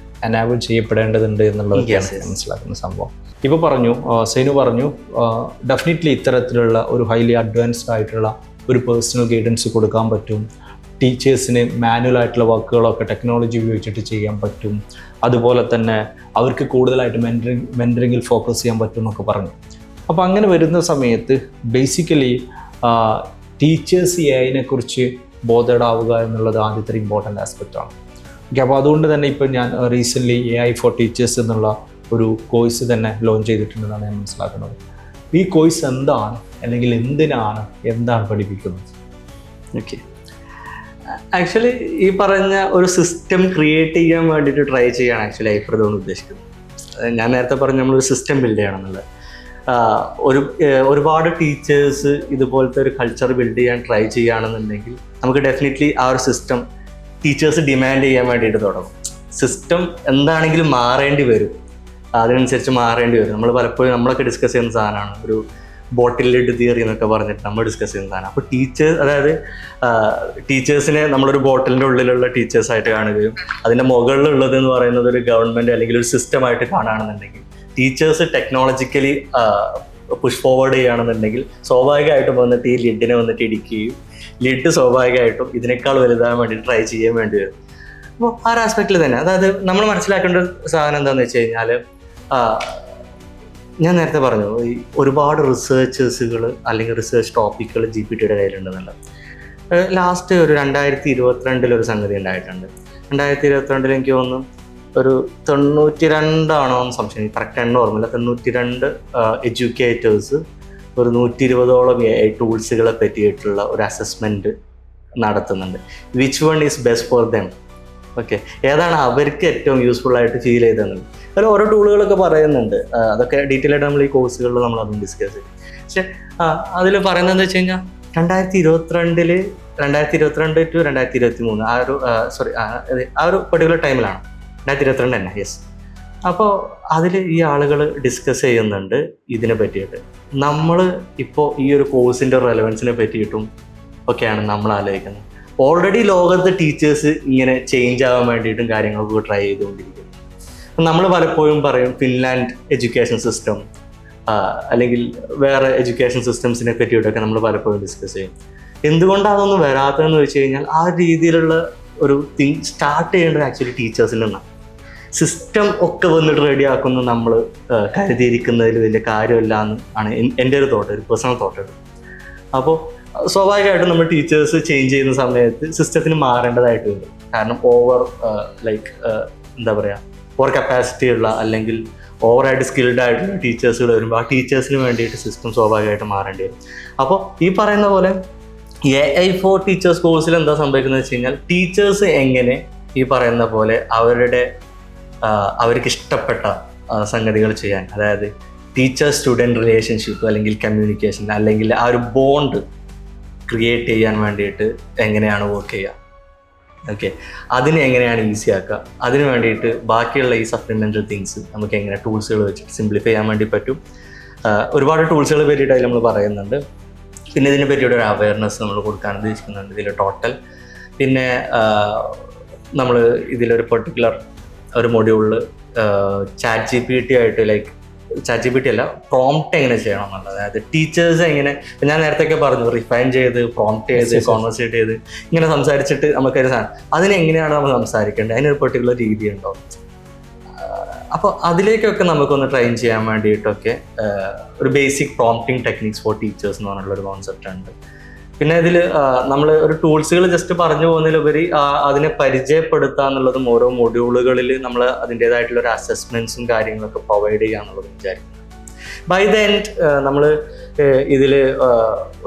എനാബിൾ ചെയ്യപ്പെടേണ്ടതുണ്ട് എന്നുള്ളതൊക്കെയാണ് മനസ്സിലാക്കുന്ന സംഭവം. ഇപ്പോൾ പറഞ്ഞു സൈനു പറഞ്ഞു ഡെഫിനറ്റ്ലി ഇത്തരത്തിലുള്ള ഒരു ഹൈലി അഡ്വാൻസ്ഡ് ആയിട്ടുള്ള ഒരു പേഴ്സണൽ ഗൈഡൻസ് കൊടുക്കാൻ പറ്റും. ടീച്ചേഴ്സിന് മാനുവലായിട്ടുള്ള വർക്കുകളൊക്കെ ടെക്നോളജി ഉപയോഗിച്ചിട്ട് ചെയ്യാൻ പറ്റും. അതുപോലെ തന്നെ അവർക്ക് കൂടുതലായിട്ട് മെൻറ്ററിങ്ങിൽ ഫോക്കസ് ചെയ്യാൻ പറ്റും എന്നൊക്കെ പറഞ്ഞു. അപ്പോൾ അങ്ങനെ വരുന്ന സമയത്ത് ബേസിക്കലി ടീച്ചേഴ്സ് AI-നെക്കുറിച്ച് ബോധേഡാവുക എന്നുള്ളത് ആദ്യത്തെ ഇമ്പോർട്ടൻ്റ് ആസ്പെക്റ്റാണ്. ഓക്കെ, അപ്പോൾ അതുകൊണ്ട് തന്നെ ഇപ്പോൾ ഞാൻ റീസെൻ്റ്ലി AI ഫോർ ടീച്ചേഴ്സ് എന്നുള്ള ഒരു കോഴ്സ് തന്നെ ലോഞ്ച് ചെയ്തിട്ടുണ്ടെന്നാണ് ഞാൻ മനസ്സിലാക്കുന്നത്. ഈ കോഴ്സ് എന്താണ്, അല്ലെങ്കിൽ എന്താണ് പഠിപ്പിക്കുന്നത്? ഓക്കെ, ആക്ച്വലി ഈ പറഞ്ഞ ഒരു സിസ്റ്റം ക്രിയേറ്റ് ചെയ്യാൻ വേണ്ടിയിട്ട് ട്രൈ ചെയ്യാണ് ആക്ച്വലി ഐഫർ ഇതുകൊണ്ട് ഉദ്ദേശിക്കുന്നത്. ഞാൻ നേരത്തെ പറഞ്ഞ നമ്മളൊരു സിസ്റ്റം ബിൽഡ് ചെയ്യണം എന്നുള്ളത്. ഒരുപാട് ടീച്ചേഴ്സ് ഇതുപോലത്തെ ഒരു കൾച്ചർ ബിൽഡ് ചെയ്യാൻ ട്രൈ ചെയ്യുകയാണെന്നുണ്ടെങ്കിൽ നമുക്ക് ഡെഫിനറ്റ്ലി ആ ഒരു സിസ്റ്റം ടീച്ചേഴ്സ് ഡിമാൻഡ് ചെയ്യാൻ വേണ്ടിയിട്ട് തുടങ്ങും. സിസ്റ്റം എന്താണെങ്കിലും മാറേണ്ടി വരും, അതിനനുസരിച്ച് മാറേണ്ടി വരും. നമ്മൾ പലപ്പോഴും നമ്മളൊക്കെ ഡിസ്കസ് ചെയ്യുന്ന സാധനമാണ് ഒരു ബോട്ടിൽ ലിഡ് തിയറി എന്നൊക്കെ പറഞ്ഞിട്ട് നമ്മൾ ഡിസ്കസ് ചെയ്യുന്ന സാധനം. അപ്പോൾ ടീച്ചേഴ്സിനെ നമ്മളൊരു ബോട്ടിലിൻ്റെ ഉള്ളിലുള്ള ടീച്ചേഴ്സായിട്ട് കാണുകയും അതിൻ്റെ മുകളിലുള്ളത് എന്ന് പറയുന്നത് ഒരു ഗവൺമെൻറ് അല്ലെങ്കിൽ ഒരു സിസ്റ്റമായിട്ട് കാണുകയാണെന്നുണ്ടെങ്കിൽ ടീച്ചേഴ്സ് ടെക്നോളജിക്കലി പുഷ് ഫോർവേഡ് ചെയ്യുകയാണെന്നുണ്ടെങ്കിൽ സ്വാഭാവികമായിട്ടും വന്നിട്ട് ഈ ലിഡിനെ വന്നിട്ട് ഇടിക്കുകയും ലിഡ് സ്വാഭാവികമായിട്ടും ഇതിനേക്കാൾ വലുതാൻ വേണ്ടി ട്രൈ ചെയ്യാൻ വേണ്ടി വരും. അപ്പോൾ ആ ഒരു ആസ്പെക്റ്റിൽ തന്നെ അതായത് നമ്മൾ മനസ്സിലാക്കേണ്ട ഒരു സാധനം എന്താണെന്ന് വെച്ച് കഴിഞ്ഞാൽ ഞാൻ നേരത്തെ പറഞ്ഞു ഈ ഒരുപാട് റിസേർച്ചേഴ്സുകൾ അല്ലെങ്കിൽ റിസേർച്ച് ടോപ്പിക്കുകൾ GPT-യുടെ കയ്യിലുണ്ടെന്നുള്ളത്. ലാസ്റ്റ് ഒരു 2022 ഒരു സംഗതി ഉണ്ടായിട്ടുണ്ട്. 2022 എനിക്ക് തോന്നുന്നു ഒരു 92 എന്ന് സംശയം, കറക്റ്റ് എണ്ണം ഓർമ്മയില്ല, 92 എഡ്യൂക്കേറ്റേഴ്സ് ഒരു 120ഓളം AI ടൂൾസുകളെ പറ്റിയിട്ടുള്ള ഒരു അസസ്മെൻറ്റ് നടത്തുന്നുണ്ട്. Which one is best for them. Okay, ഏതാണ് അവർക്ക് ഏറ്റവും യൂസ്ഫുൾ ആയിട്ട് ഫീൽ ചെയ്തതെന്ന്. അതിൽ ഓരോ ടൂളുകളൊക്കെ പറയുന്നുണ്ട്, അതൊക്കെ ഡീറ്റെയിൽ ആയിട്ട് നമ്മൾ ഈ കോഴ്സുകളിൽ നമ്മളതും ഡിസ്കസ് ചെയ്യും. പക്ഷെ അതിൽ പറയുന്നത് എന്താ വെച്ച് കഴിഞ്ഞാൽ 2022 to 2023 ആ ഒരു പെർട്ടിക്കുലർ ടൈമിലാണ്, 2022 തന്നെ, യെസ്. അപ്പോൾ അതിൽ ഈ ആളുകൾ ഡിസ്കസ് ചെയ്യുന്നുണ്ട് ഇതിനെ പറ്റിയിട്ട്. നമ്മൾ ഇപ്പോൾ ഈ ഒരു കോഴ്സിൻ്റെ റെലവൻസിനെ പറ്റിയിട്ടും ഒക്കെയാണ് നമ്മൾ ആലോചിക്കുന്നത്. ഓൾറെഡി ലോകത്ത് ടീച്ചേഴ്സ് ഇങ്ങനെ ചേഞ്ച് ആവാൻ വേണ്ടിയിട്ടും കാര്യങ്ങളൊക്കെ ട്രൈ ചെയ്തുകൊണ്ടിരിക്കുന്നു. നമ്മൾ പലപ്പോഴും പറയും ഫിൻലാൻഡ് എഡ്യൂക്കേഷൻ സിസ്റ്റം അല്ലെങ്കിൽ വേറെ എഡ്യൂക്കേഷൻ സിസ്റ്റംസിനെ പറ്റിയിട്ടൊക്കെ നമ്മൾ പലപ്പോഴും ഡിസ്കസ് ചെയ്യും. എന്തുകൊണ്ടാണ് അതൊന്നും വരാത്തതെന്ന് വെച്ച് കഴിഞ്ഞാൽ ആ രീതിയിലുള്ള ഒരു തിങ് സ്റ്റാർട്ട് ചെയ്യേണ്ടത് ആക്ച്വലി ടീച്ചേഴ്സിൽ നിന്നാണ്. സിസ്റ്റം ഒക്കെ വന്നിട്ട് റെഡി ആക്കുന്ന നമ്മൾ കരുതിയിരിക്കുന്നതിൽ വലിയ കാര്യമില്ല എന്ന് ആണ് എൻ്റെ ഒരു തോട്ട്, ഒരു പേഴ്സണൽ തോട്ട്. അപ്പോൾ സ്വാഭാവികമായിട്ടും നമ്മൾ ടീച്ചേഴ്സ് ചേഞ്ച് ചെയ്യുന്ന സമയത്ത് സിസ്റ്റത്തിന് മാറേണ്ടതായിട്ട് വരും. കാരണം ഓവർ ഓവർ കപ്പാസിറ്റി ഉള്ള അല്ലെങ്കിൽ ഓവറായിട്ട് സ്കിൽഡ് ആയിട്ടുള്ള ടീച്ചേഴ്സുകൾ വരുമ്പോൾ ആ ടീച്ചേഴ്സിന് വേണ്ടിയിട്ട് സിസ്റ്റം സ്വാഭാവികമായിട്ട് മാറേണ്ടി വരും. അപ്പോൾ ഈ പറയുന്ന പോലെ AI ഫോർ ടീച്ചേഴ്സ് കോഴ്സിൽ എന്താ സംഭവിക്കുന്നത് വെച്ച് കഴിഞ്ഞാൽ ടീച്ചേഴ്സ് എങ്ങനെ ഈ പറയുന്ന പോലെ അവർക്ക് ഇഷ്ടപ്പെട്ട സംഗതികൾ ചെയ്യാൻ, അതായത് ടീച്ചർ സ്റ്റുഡൻറ് റിലേഷൻഷിപ്പ് അല്ലെങ്കിൽ കമ്മ്യൂണിക്കേഷൻ അല്ലെങ്കിൽ ആ ഒരു ബോണ്ട് ക്രിയേറ്റ് ചെയ്യാൻ വേണ്ടിയിട്ട് എങ്ങനെയാണ് വർക്ക് ചെയ്യുക, ഓക്കെ, അതിനെ എങ്ങനെയാണ് ഈസി ആക്കുക, അതിന് വേണ്ടിയിട്ട് ബാക്കിയുള്ള ഈ സപ്ലിമെൻ്ററി തിങ്സ് നമുക്ക് എങ്ങനെ ടൂൾസുകൾ വെച്ചിട്ട് സിംപ്ലിഫൈ ചെയ്യാൻ വേണ്ടി പറ്റും. ഒരുപാട് ടൂൾസുകൾ പറ്റിയിട്ടായി നമ്മൾ പറയുന്നുണ്ട്. പിന്നെ ഇതിനെ പറ്റിയുടെ ഒരു അവയർനെസ് നമ്മൾ കൊടുക്കാൻ ഉദ്ദേശിക്കുന്നുണ്ട് ഇതിൽ ടോട്ടൽ. പിന്നെ നമ്മൾ ഇതിലൊരു പെർട്ടിക്കുലർ ഒരു മൊഡ്യൂളിൽ ChatGPT ആയിട്ട് ChatGPT അല്ല, പ്രോംപ്റ്റ് എങ്ങനെ ചെയ്യണം എന്നുള്ളത്. അതായത് ടീച്ചേഴ്സ് എങ്ങനെ, ഞാൻ നേരത്തെ പറഞ്ഞു റിഫൈൻ ചെയ്ത് പ്രോംപ്റ്റ് ചെയ്ത് കോൺവെർസേറ്റ് ചെയ്ത് ഇങ്ങനെ സംസാരിച്ചിട്ട് നമുക്കൊരു സാധനം അതിനെങ്ങനെയാണ് നമ്മൾ സംസാരിക്കേണ്ടത്, അതിനൊരു പെർട്ടിക്കുലർ രീതി ഉണ്ടോ. അപ്പോൾ അതിലേക്കൊക്കെ നമുക്കൊന്ന് ട്രെയിൻ ചെയ്യാൻ വേണ്ടിയിട്ടൊക്കെ ഒരു basic prompting techniques for teachers എന്ന് പറഞ്ഞിട്ടുള്ളൊരു കോൺസെപ്റ്റ് ഉണ്ട്. പിന്നെ ഇതിൽ നമ്മൾ ഒരു ടൂൾസുകൾ ജസ്റ്റ് പറഞ്ഞു പോകുന്നതിലുപരി അതിനെ പരിചയപ്പെടുത്തുക എന്നുള്ളതും ഓരോ മൊഡ്യൂളുകളിൽ നമ്മൾ അതിൻ്റേതായിട്ടുള്ള ഒരു അസസ്മെൻറ്റ്സും കാര്യങ്ങളൊക്കെ പ്രൊവൈഡ് ചെയ്യുക എന്നുള്ളതും വിചാരിക്കുന്നത്. ബൈ ദ എൻഡ് നമ്മൾ ഇതിൽ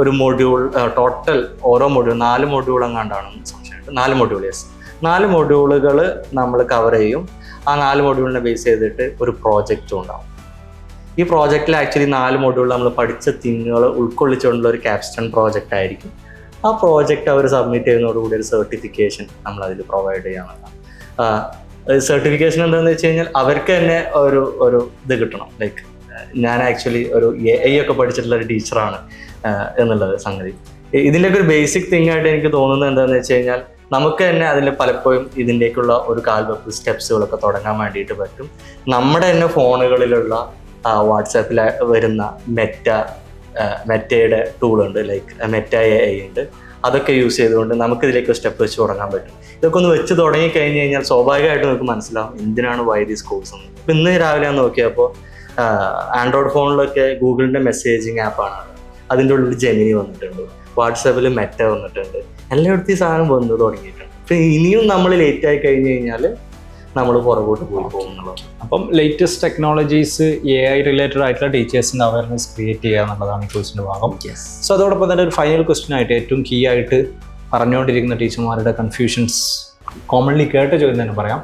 ഒരു മൊഡ്യൂൾ ടോട്ടൽ ഓരോ മൊഡ്യൂൾ 4 മൊഡ്യൂൾ എങ്ങാണ്ടാണെന്ന് സംശയമുണ്ട്. 4 മൊഡ്യൂൾ, യെസ്, 4 മൊഡ്യൂളുകൾ നമ്മൾ കവർ ചെയ്യും. ആ 4 മൊഡ്യൂളിനെ ബേസ് ചെയ്തിട്ട് ഒരു പ്രോജക്റ്റും ഉണ്ടാവും. ഈ പ്രോജക്റ്റിൽ ആക്ച്വലി 4 മൊഡ്യൂൾ നമ്മൾ പഠിച്ച തിങ്ങുകൾ ഉൾക്കൊള്ളിച്ചുകൊണ്ടുള്ള ഒരു ക്യാപ്സ്റ്റൺ പ്രോജക്റ്റ് ആയിരിക്കും. ആ പ്രോജക്റ്റ് അവർ സബ്മിറ്റ് ചെയ്യുന്നതോടുകൂടി ഒരു സർട്ടിഫിക്കേഷൻ നമ്മൾ അതിൽ പ്രൊവൈഡ് ചെയ്യാവുന്നതാണ്. സർട്ടിഫിക്കേഷൻ എന്താണെന്ന് വെച്ച് കഴിഞ്ഞാൽ അവർക്ക് തന്നെ ഒരു ഇത് കിട്ടണം. ലൈക്ക് ഞാൻ ആക്ച്വലി ഒരു AI ഒക്കെ പഠിച്ചിട്ടുള്ള ഒരു ടീച്ചറാണ് എന്നുള്ളത് സംഗതി. ഇതിൻ്റെയൊക്കെ ഒരു ബേസിക് തിങ് ആയിട്ട് എനിക്ക് തോന്നുന്നത് എന്താണെന്ന് വെച്ച് കഴിഞ്ഞാൽ നമുക്ക് തന്നെ അതിൽ പലപ്പോഴും ഇതിൻ്റെയൊക്കെയുള്ള ഒരു കാൽവെപ്പ് സ്റ്റെപ്സുകളൊക്കെ തുടങ്ങാൻ വേണ്ടിയിട്ട് പറ്റും. നമ്മുടെ തന്നെ ഫോണുകളിലുള്ള വാട്സാപ്പിൽ വരുന്ന മെറ്റയുടെ ടൂളുണ്ട്, ലൈക്ക് മെറ്റ AI ഉണ്ട്. അതൊക്കെ യൂസ് ചെയ്തുകൊണ്ട് നമുക്കിതിലേക്ക് സ്റ്റെപ്പ് വെച്ച് തുടങ്ങാൻ പറ്റും. ഇതൊക്കെ ഒന്ന് വെച്ച് തുടങ്ങി കഴിഞ്ഞ് കഴിഞ്ഞാൽ സ്വാഭാവികമായിട്ടും നമുക്ക് മനസ്സിലാവും എന്തിനാണ് വൈദീസ് കോഴ്സ് എന്ന്. ഇപ്പം ഇന്ന് രാവിലെ ഞാൻ നോക്കിയപ്പോൾ ആൻഡ്രോയിഡ് ഫോണിലൊക്കെ ഗൂഗിളിൻ്റെ മെസ്സേജിങ് ആപ്പാണ്, അതിൻ്റെ ഉള്ളിൽ ജെമിനി വന്നിട്ടുണ്ട്, വാട്സാപ്പിൽ മെറ്റ വന്നിട്ടുണ്ട്, എല്ലായിടത്തും ഈ സാധനം വന്നു തുടങ്ങിയിട്ടുണ്ട്. അപ്പം ഇനിയും നമ്മൾ ലേറ്റ് ആയി കഴിഞ്ഞ് കഴിഞ്ഞാൽ നമ്മൾ പുറകോട്ട് പോയി പോകുന്നുള്ളത്. അപ്പം ലേറ്റസ്റ്റ് ടെക്നോളജീസ് AI റിലേറ്റഡ് ആയിട്ടുള്ള ടീച്ചേഴ്സിൻ്റെ അവയർനെസ് ക്രിയേറ്റ് ചെയ്യുക എന്നുള്ളതാണ് ഈ കോഴ്സിൻ്റെ ഭാഗം. സോ അതോടൊപ്പം തന്നെ ഒരു ഫൈനൽ ക്വസ്റ്റ്യൻ ആയിട്ട് ഏറ്റവും കീ ആയിട്ട് പറഞ്ഞുകൊണ്ടിരിക്കുന്ന ടീച്ചർമാരുടെ കൺഫ്യൂഷൻസ് കോമൺലി കേട്ട് ചോദ്യം തന്നെ പറയാം.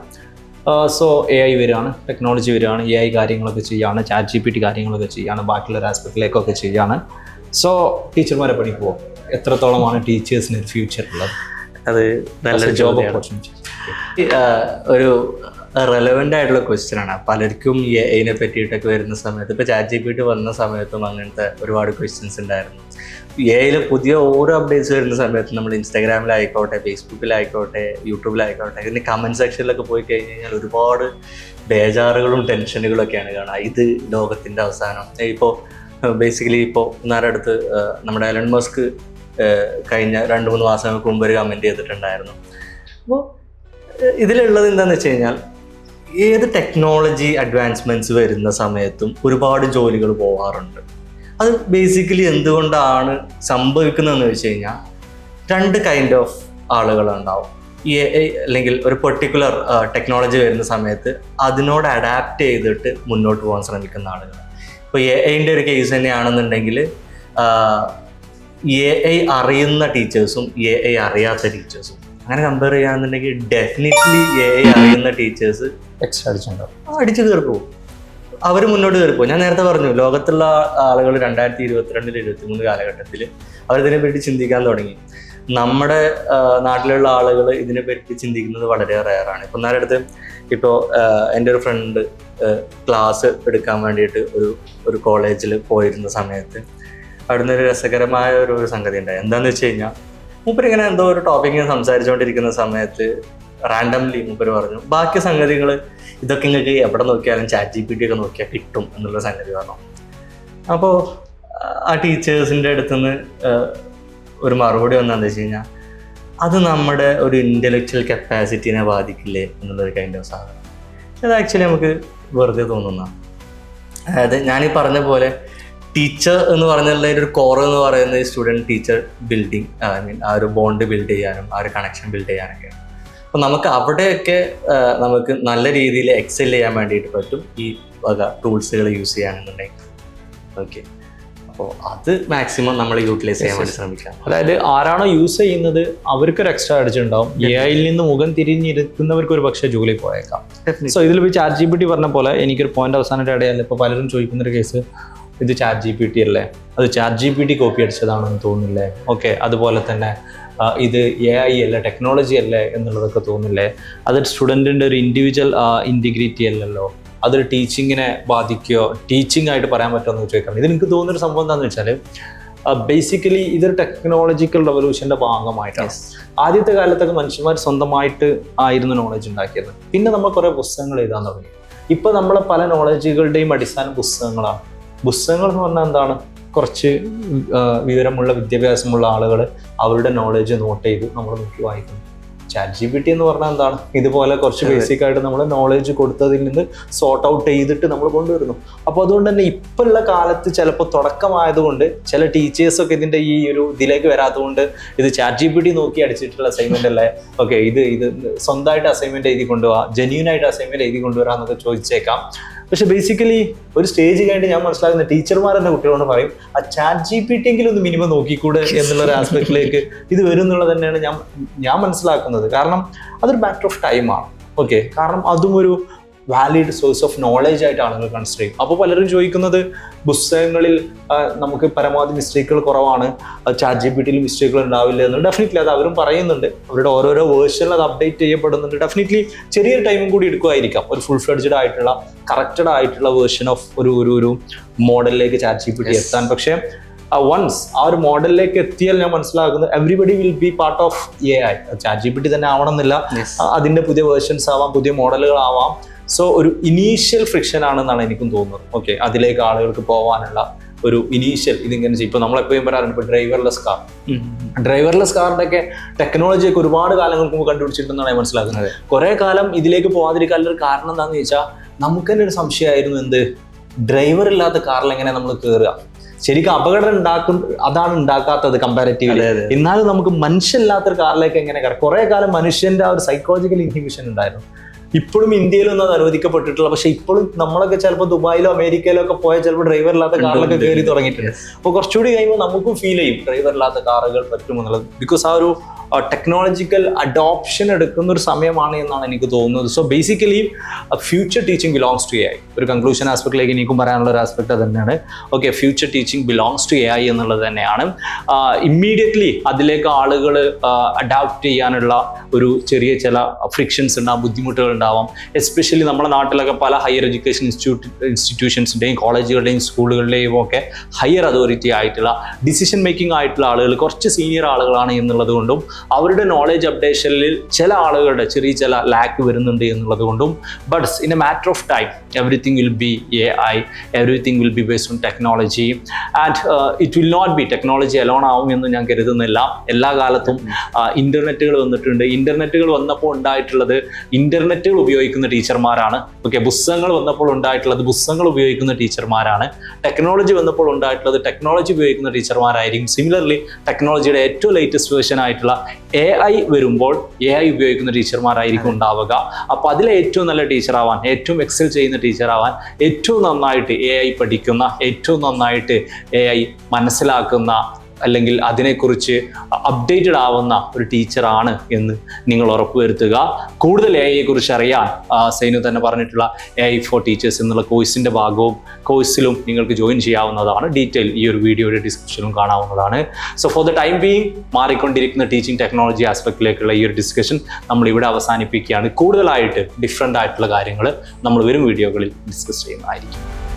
സോ AI വരികയാണ്, ടെക്നോളജി വരികയാണ്, AI കാര്യങ്ങളൊക്കെ ചെയ്യുകയാണ്, ChatGPT കാര്യങ്ങളൊക്കെ ചെയ്യുകയാണ്, ബാക്കിയുള്ള ഒരു ആസ്പെക്റ്റിലേക്കൊക്കെ ചെയ്യുകയാണ്. സോ ടീച്ചർമാരെ പണിക്ക് പോകും, എത്രത്തോളമാണ് ടീച്ചേഴ്സിന് ഒരു ഫ്യൂച്ചർ ഉള്ളത്? അത് നല്ലൊരു ജോബ് ഓപ്പർച്യൂണിറ്റി. ഒരു റെലവൻ്റ് ആയിട്ടുള്ള ക്വസ്റ്റ്യൻ ആണ്. പലർക്കും AI പറ്റിയിട്ടൊക്കെ വരുന്ന സമയത്ത്, ഇപ്പോൾ ChatGPT വന്ന സമയത്തും അങ്ങനത്തെ ഒരുപാട് ക്വസ്റ്റ്യൻസ് ഉണ്ടായിരുന്നു. AI പുതിയ ഓരോ അപ്ഡേറ്റ്സ് വരുന്ന സമയത്ത് നമ്മൾ ഇൻസ്റ്റാഗ്രാമിലായിക്കോട്ടെ, ഫേസ്ബുക്കിലായിക്കോട്ടെ, യൂട്യൂബിലായിക്കോട്ടെ, ഇതിൻ്റെ കമൻറ്റ് സെക്ഷനിലൊക്കെ പോയി കഴിഞ്ഞ് കഴിഞ്ഞാൽ ഒരുപാട് ബേജാറുകളും ടെൻഷനുകളൊക്കെയാണ് കാണുക. ഇത് ലോകത്തിൻ്റെ അവസാനം. ഇപ്പോൾ ബേസിക്കലി ഇപ്പോൾ അടുത്ത് നമ്മുടെ എലൺ മസ്ക് കഴിഞ്ഞ 2-3 മാസങ്ങൾക്ക് മുമ്പ് ഒരു കമൻറ്റ് ചെയ്തിട്ടുണ്ടായിരുന്നു. അപ്പോൾ ഇതിലുള്ളത് എന്താണെന്ന് വെച്ച് കഴിഞ്ഞാൽ ഏത് ടെക്നോളജി അഡ്വാൻസ്മെൻറ്റ്സ് വരുന്ന സമയത്തും ഒരുപാട് ജോലികൾ പോകാറുണ്ട്. അത് ബേസിക്കലി എന്തുകൊണ്ടാണ് സംഭവിക്കുന്നതെന്ന് വെച്ച് കഴിഞ്ഞാൽ 2 കൈൻഡ് ഓഫ് ആളുകളുണ്ടാവും. AI അല്ലെങ്കിൽ ഒരു പെർട്ടിക്കുലർ ടെക്നോളജി വരുന്ന സമയത്ത് അതിനോട് അഡാപ്റ്റ് ചെയ്തിട്ട് മുന്നോട്ട് പോകാൻ ശ്രമിക്കുന്ന ആളുകൾ. ഇപ്പോൾ AIൻ്റെ ഒരു കേസ് തന്നെയാണെന്നുണ്ടെങ്കിൽ AI അറിയുന്ന ടീച്ചേഴ്സും AI അറിയാത്ത ടീച്ചേഴ്സും അങ്ങനെ കമ്പയർ ചെയ്യുകയാണെന്നുണ്ടെങ്കിൽ ഡെഫിനറ്റ്ലി AI അറിയുന്ന ടീച്ചേഴ്സ് എക്സ്ട്രാ അടിച്ചു കയറി പോകും, അവർ മുന്നോട്ട് കയറി പോകും. ഞാൻ നേരത്തെ പറഞ്ഞു, ലോകത്തുള്ള ആളുകൾ 2022-2023 കാലഘട്ടത്തിൽ അവരിതിനെപ്പറ്റി ചിന്തിക്കാൻ തുടങ്ങി. നമ്മുടെ നാട്ടിലുള്ള ആളുകൾ ഇതിനെപ്പറ്റി ചിന്തിക്കുന്നത് വളരെ റെയറാണ്. ഇപ്പം നേരടുത്ത് ഇപ്പോൾ എൻ്റെ ഒരു ഫ്രണ്ട് ക്ലാസ് എടുക്കാൻ വേണ്ടിയിട്ട് ഒരു കോളേജിൽ പോയിരുന്ന സമയത്ത് അവിടുന്ന് ഒരു രസകരമായ ഒരു സംഗതി ഉണ്ടായി. എന്താണെന്ന് വെച്ച് കഴിഞ്ഞാൽ മൂപ്പരിങ്ങനെ എന്തോ ഒരു ടോപ്പിക്ക് സംസാരിച്ചുകൊണ്ടിരിക്കുന്ന സമയത്ത് റാൻഡംലി മൂപ്പര് പറഞ്ഞു, ബാക്കി സംഗതികൾ ഇതൊക്കെ നിങ്ങൾക്ക് എവിടെ നോക്കിയാലും ChatGPT ഒക്കെ നോക്കിയാൽ കിട്ടും എന്നുള്ള സംഗതി പറഞ്ഞു. അപ്പോൾ ആ ടീച്ചേഴ്സിൻ്റെ അടുത്തുനിന്ന് ഒരു മറുപടി വന്നതെന്ന് വെച്ച് കഴിഞ്ഞാൽ അത് നമ്മുടെ ഒരു ഇൻ്റലക്ച്വൽ കപ്പാസിറ്റീനെ ബാധിക്കില്ലേ എന്നുള്ളൊരു കൈൻഡ് ഓഫ് സാധനം. അത് ആക്ച്വലി നമുക്ക് വെറുതെ തോന്നുന്ന, അതായത് ഞാനീ പറഞ്ഞ പോലെ ടീച്ചർ എന്ന് പറഞ്ഞതിൻ്റെ ഒരു കോർ എന്ന് പറയുന്നത് സ്റ്റുഡൻറ് ടീച്ചർ ബിൽഡിങ്, ആ ഒരു ബോണ്ട് ബിൽഡ് ചെയ്യാനും ആ ഒരു കണക്ഷൻ ബിൽഡ് ചെയ്യാനൊക്കെയാണ്. അപ്പോൾ നമുക്ക് അവിടെയൊക്കെ നമുക്ക് നല്ല രീതിയിൽ എക്സെൽ ചെയ്യാൻ വേണ്ടിയിട്ട് പറ്റും ഈ വക ടൂൾസുകൾ യൂസ് ചെയ്യാനെന്നുണ്ടെങ്കിൽ. ഓക്കെ, അപ്പോൾ അത് മാക്സിമം നമ്മൾ യൂട്ടിലൈസ് ചെയ്യാൻ വേണ്ടി ശ്രമിക്കാം. അതായത് ആരാണോ യൂസ് ചെയ്യുന്നത് അവർക്കൊരു എക്സ്ട്രാ അടിച്ചുണ്ടാവും. AIയിൽ നിന്ന് മുഖം തിരിഞ്ഞിരിക്കുന്നവർക്ക് ഒരു പക്ഷേ ജോലി പോയേക്കാം. സോ ഇതിൽ ഇപ്പോൾ ChatGPT പറഞ്ഞ പോലെ എനിക്കൊരു പോയിന്റ് അവസാനമായിട്ട് ഇടയല്ല. ഇപ്പോൾ പലരും ചോദിക്കുന്നൊരു കേസ്, ഇത് ChatGPT അല്ലേ, അത് ChatGPT കോപ്പി അടിച്ചതാണെന്ന് തോന്നില്ലേ? ഓക്കെ, അതുപോലെ തന്നെ ഇത് AI അല്ലേ, ടെക്നോളജി അല്ലേ എന്നുള്ളതൊക്കെ തോന്നില്ലേ? അത് സ്റ്റുഡൻറ്റിൻ്റെ ഒരു ഇൻഡിവിജ്വൽ ഇൻറ്റിഗ്രിറ്റി അല്ലല്ലോ, അതൊരു ടീച്ചിങ്ങിനെ ബാധിക്കുകയോ ടീച്ചിങ് ആയിട്ട് പറയാൻ പറ്റുമെന്ന് ചോദിക്കണം. ഇത് എനിക്ക് തോന്നുന്നൊരു സംഭവം എന്താണെന്ന് വെച്ചാൽ ബേസിക്കലി ഇതൊരു ടെക്നോളജിക്കൽ റെവല്യൂഷൻ്റെ ഭാഗമായിട്ടാണ്. ആദ്യത്തെ കാലത്തൊക്കെ മനുഷ്യന്മാർ സ്വന്തമായിട്ട് ആയിരുന്നു നോളജ് ഉണ്ടാക്കിയത്. പിന്നെ നമ്മൾ കുറേ പുസ്തകങ്ങൾ എഴുതാൻ തുടങ്ങി. ഇപ്പോൾ നമ്മളെ പല നോളജുകളുടെയും അടിസ്ഥാനം പുസ്തകങ്ങളാണ്. പുസ്തകങ്ങൾ എന്ന് പറഞ്ഞാൽ എന്താണ്? കുറച്ച് വിവരമുള്ള വിദ്യാഭ്യാസമുള്ള ആളുകൾ അവരുടെ നോളജ് നോട്ട് ചെയ്ത് നമ്മൾ നോക്കി വായിക്കുന്നു. ChatGPT എന്ന് പറഞ്ഞാൽ എന്താണ്? ഇതുപോലെ കുറച്ച് ബേസിക് ആയിട്ട് നമ്മൾ നോളേജ് കൊടുത്തതിൽ നിന്ന് സോർട്ട് ഔട്ട് ചെയ്തിട്ട് നമ്മൾ കൊണ്ടുവരുന്നു. അപ്പോൾ അതുകൊണ്ട് തന്നെ ഇപ്പോഴുള്ള കാലത്ത് ചിലപ്പോൾ തുടക്കമായതുകൊണ്ട് ചില ടീച്ചേഴ്സൊക്കെ ഇതിൻ്റെ ഈ ഒരു ഇതിലേക്ക് വരാത്തതുകൊണ്ട് ഇത് ChatGPT നോക്കി അടിച്ചിട്ടുള്ള അസൈൻമെന്റ് അല്ലേ, ഓക്കെ ഇത് സ്വന്തമായിട്ട് അസൈൻമെന്റ് എഴുതി കൊണ്ടുപോകാം, ജെന്യൂൻ ആയിട്ട് അസൈൻമെന്റ് എഴുതി കൊണ്ടുവരാമെന്നൊക്കെ ചോദിച്ചേക്കാം. പക്ഷെ ബേസിക്കലി ഒരു സ്റ്റേജ് കഴിഞ്ഞിട്ട് ഞാൻ മനസ്സിലാക്കുന്ന ടീച്ചർമാർ എൻ്റെ കുട്ടികളോട് പറയും ആ ChatGPT എങ്കിലും ഒന്ന് മിനിമം നോക്കിക്കൂടെ എന്നുള്ളൊരു ആസ്പെക്റ്റിലേക്ക് ഇത് വരും എന്നുള്ളത് തന്നെയാണ് ഞാൻ മനസ്സിലാക്കുന്നത്. കാരണം അതൊരു മാറ്റർ ഓഫ് ടൈമാണ്. ഓക്കെ, കാരണം അതും ഒരു വാലിഡ് സോഴ്സ് ഓഫ് നോളേജ് ആയിട്ട് ആളുകൾ കൺസിഡർ ചെയ്യും. അപ്പോൾ പലരും ചോദിക്കുന്നത് പുസ്തകങ്ങളിൽ നമുക്ക് പരമാവധി മിസ്റ്റേക്കുകൾ കുറവാണ്, ChatGPTയിൽ മിസ്റ്റേക്കുകൾ ഉണ്ടാവില്ല എന്ന്. ഡെഫിനറ്റ്ലി അത് അവരും പറയുന്നുണ്ട്, അവരുടെ ഓരോരോ വേർഷനിൽ അത് അപ്ഡേറ്റ് ചെയ്യപ്പെടുന്നുണ്ട്. ഡെഫിനറ്റ്ലി ചെറിയൊരു ടൈമും കൂടി എടുക്കുമായിരിക്കാം ഒരു ഫുൾ ഫ്ലെഡ്ജഡ് ആയിട്ടുള്ള കറക്റ്റഡ് ആയിട്ടുള്ള വേർഷൻ ഓഫ് ഒരു മോഡലിലേക്ക് ChatGPT എത്താൻ. പക്ഷേ വൺസ് ആ ഒരു മോഡലിലേക്ക് എത്തിയാൽ ഞാൻ മനസ്സിലാക്കുന്നത് everybody will be part of AI. ChatGPT തന്നെ ആവണമെന്നില്ല, അതിൻ്റെ പുതിയ വേർഷൻസ് ആവാം, പുതിയ മോഡലുകൾ ആവാം. സോ ഒരു ഇനീഷ്യൽ ഫ്രിക്ഷൻ ആണെന്നാണ് എനിക്കും തോന്നുന്നത്. ഓക്കെ, അതിലേക്ക് ആളുകൾക്ക് പോകാനുള്ള ഒരു ഇനീഷ്യൽ ഇതിങ്ങനെ ചെയ്യും. ഇപ്പോൾ നമ്മളെപ്പോഴും പറയാറുണ്ട്, ഇപ്പോൾ ഡ്രൈവർലെസ് കാറിൻ്റെ ഒക്കെ ടെക്നോളജിയൊക്കെ ഒരുപാട് കാലങ്ങൾക്ക് മുമ്പ് കണ്ടുപിടിച്ചിട്ടുണ്ടെന്നാണ് ഞാൻ മനസ്സിലാക്കുന്നത്. കുറേ കാലം ഇതിലേക്ക് പോകാതിരിക്കാനുള്ള ഒരു കാരണം എന്താണെന്ന് ചോദിച്ചാൽ നമുക്ക് തന്നെ ഒരു സംശയമായിരുന്നു, എന്ത് ഡ്രൈവർ ഇല്ലാത്ത കാറിൽ എങ്ങനെ നമ്മൾ കയറുക. ശരിക്കും അപകടം അതാണ് ഉണ്ടാക്കാത്തത് കമ്പാരിറ്റീവ്ലി. എന്നാലും നമുക്ക് മനുഷ്യല്ലാത്തൊരു കാറിലേക്ക് എങ്ങനെ കയറാം. കുറേ കാലം മനുഷ്യന്റെ ആ ഒരു സൈക്കോളജിക്കൽ ഇൻഹിബിഷൻ ഉണ്ടായിരുന്നു. ഇപ്പോഴും ഇന്ത്യയിലൊന്നും അത് അനുവദിക്കപ്പെട്ടിട്ടില്ല. പക്ഷെ ഇപ്പോഴും നമ്മളൊക്കെ ചിലപ്പോൾ ദുബായിലോ അമേരിക്കയിലോ ഒക്കെ പോയാൽ ചിലപ്പോൾ ഡ്രൈവർ ഇല്ലാത്ത കാറിലൊക്കെ കയറി തുടങ്ങിയിട്ടുണ്ട്. അപ്പോൾ കുറച്ചുകൂടി കഴിയുമ്പോൾ നമുക്കും ഫീൽ ചെയ്യും ഡ്രൈവർ ഇല്ലാത്ത കാറുകൾ പറ്റുമെന്നുള്ളത്. ബിക്കോസ് ആ ഒരു ടെക്നോളജിക്കൽ അഡോപ്ഷൻ എടുക്കുന്ന ഒരു സമയമാണ് എന്നാണ് എനിക്ക് തോന്നുന്നത്. So basically future teaching belongs to AI. ഒരു കൺക്ലൂഷൻ ആസ്പെക്റ്റിലേക്ക് എനിക്കും പറയാനുള്ള ഒരു ആസ്പെക്ട് അത് തന്നെയാണ്. Okay, future teaching belongs to AI എന്നുള്ളത് തന്നെയാണ്. ഇമ്മീഡിയറ്റ്ലി അതിലേക്ക് ആളുകൾ അഡാപ്റ്റ് ചെയ്യാനുള്ള ഒരു ചെറിയ ചില ഫ്രിക്ഷൻസ് ഉണ്ടാവും, ബുദ്ധിമുട്ടുകൾ ഉണ്ടാവാം. എസ്പെഷ്യലി നമ്മുടെ നാട്ടിലൊക്കെ പല ഹയർ എഡ്യൂക്കേഷൻ ഇൻസ്റ്റിറ്റ്യൂഷൻസിൻ്റെയും കോളേജുകളുടെയും സ്കൂളുകളുടെയും ഒക്കെ ഹയർ അതോറിറ്റി ആയിട്ടുള്ള ഡിസിഷൻ മേക്കിംഗ് ആയിട്ടുള്ള ആളുകൾ കുറച്ച് സീനിയർ ആളുകളാണ് എന്നുള്ളത് കൊണ്ടും അവരുടെ നോളേജ് അപ്ഡേഷനിൽ ചില ആളുകളുടെ ചില ലാക്ക് വരുന്നുണ്ട് എന്നുള്ളത് കൊണ്ടും, but in a matter of time everything will be AI, everything will be based on technology. And it will not be technology alone ആവും എന്ന് ഞാൻ കരുതുന്നില്ല. എല്ലാ കാലത്തും ഇന്റർനെറ്റുകൾ വന്നിട്ടുണ്ട്. ഇന്റർനെറ്റുകൾ വന്നപ്പോൾ ഉണ്ടായിട്ടുള്ളത് ഇന്റർനെറ്റുകൾ ഉപയോഗിക്കുന്ന ടീച്ചർമാരാണ്. ഓക്കെ, പുസ്തകങ്ങൾ വന്നപ്പോൾ ഉണ്ടായിട്ടുള്ളത് പുസ്തകങ്ങൾ ഉപയോഗിക്കുന്ന ടീച്ചർമാരാണ്. ടെക്നോളജി വന്നപ്പോൾ ഉണ്ടായിട്ടുള്ളത് ടെക്നോളജി ഉപയോഗിക്കുന്ന ടീച്ചർമാരായിരിക്കും. സിമിലർലി ടെക്നോളജിയുടെ ഏറ്റവും ലേറ്റസ്റ്റ് വേർഷൻ ആയിട്ടുള്ള AI വരുമ്പോൾ AI ഉപയോഗിക്കുന്ന ടീച്ചർമാരായിരിക്കും ഉണ്ടാവുക. അപ്പോൾ അതിലെ ഏറ്റവും നല്ല ടീച്ചറാവാൻ, ഏറ്റവും എക്സൽ ചെയ്യുന്ന ടീച്ചറാവാൻ, ഏറ്റവും നന്നായിട്ട് AI പഠിക്കുന്ന, ഏറ്റവും നന്നായിട്ട് AI മനസ്സിലാക്കുന്ന, അല്ലെങ്കിൽ അതിനെക്കുറിച്ച് അപ്ഡേറ്റഡ് ആവുന്ന ഒരു ടീച്ചറാണ് എന്ന് നിങ്ങൾ ഉറപ്പുവരുത്തുക. കൂടുതൽ AI കുറിച്ച് അറിയാൻ സൈനു തന്നെ പറഞ്ഞിട്ടുള്ള AI for Teachers എന്നുള്ള കോഴ്സിൻ്റെ ഭാഗവും കോഴ്സിലും നിങ്ങൾക്ക് ജോയിൻ ചെയ്യാവുന്നതാണ്. ഡീറ്റെയിൽ ഈ ഒരു വീഡിയോയുടെ ഡിസ്ക്രിപ്ഷനിലും കാണാവുന്നതാണ്. So for the time being മാറിക്കൊണ്ടിരിക്കുന്ന ടീച്ചിങ് ടെക്നോളജി ആസ്പെക്റ്റിലേക്കുള്ള ഈ ഒരു ഡിസ്കഷൻ നമ്മൾ ഇവിടെ അവസാനിപ്പിക്കുകയാണ്. കൂടുതലായിട്ട് ഡിഫറെൻ്റ് ആയിട്ടുള്ള കാര്യങ്ങൾ നമ്മൾ വരും വീഡിയോകളിൽ ഡിസ്കസ് ചെയ്യുന്നതായിരിക്കും.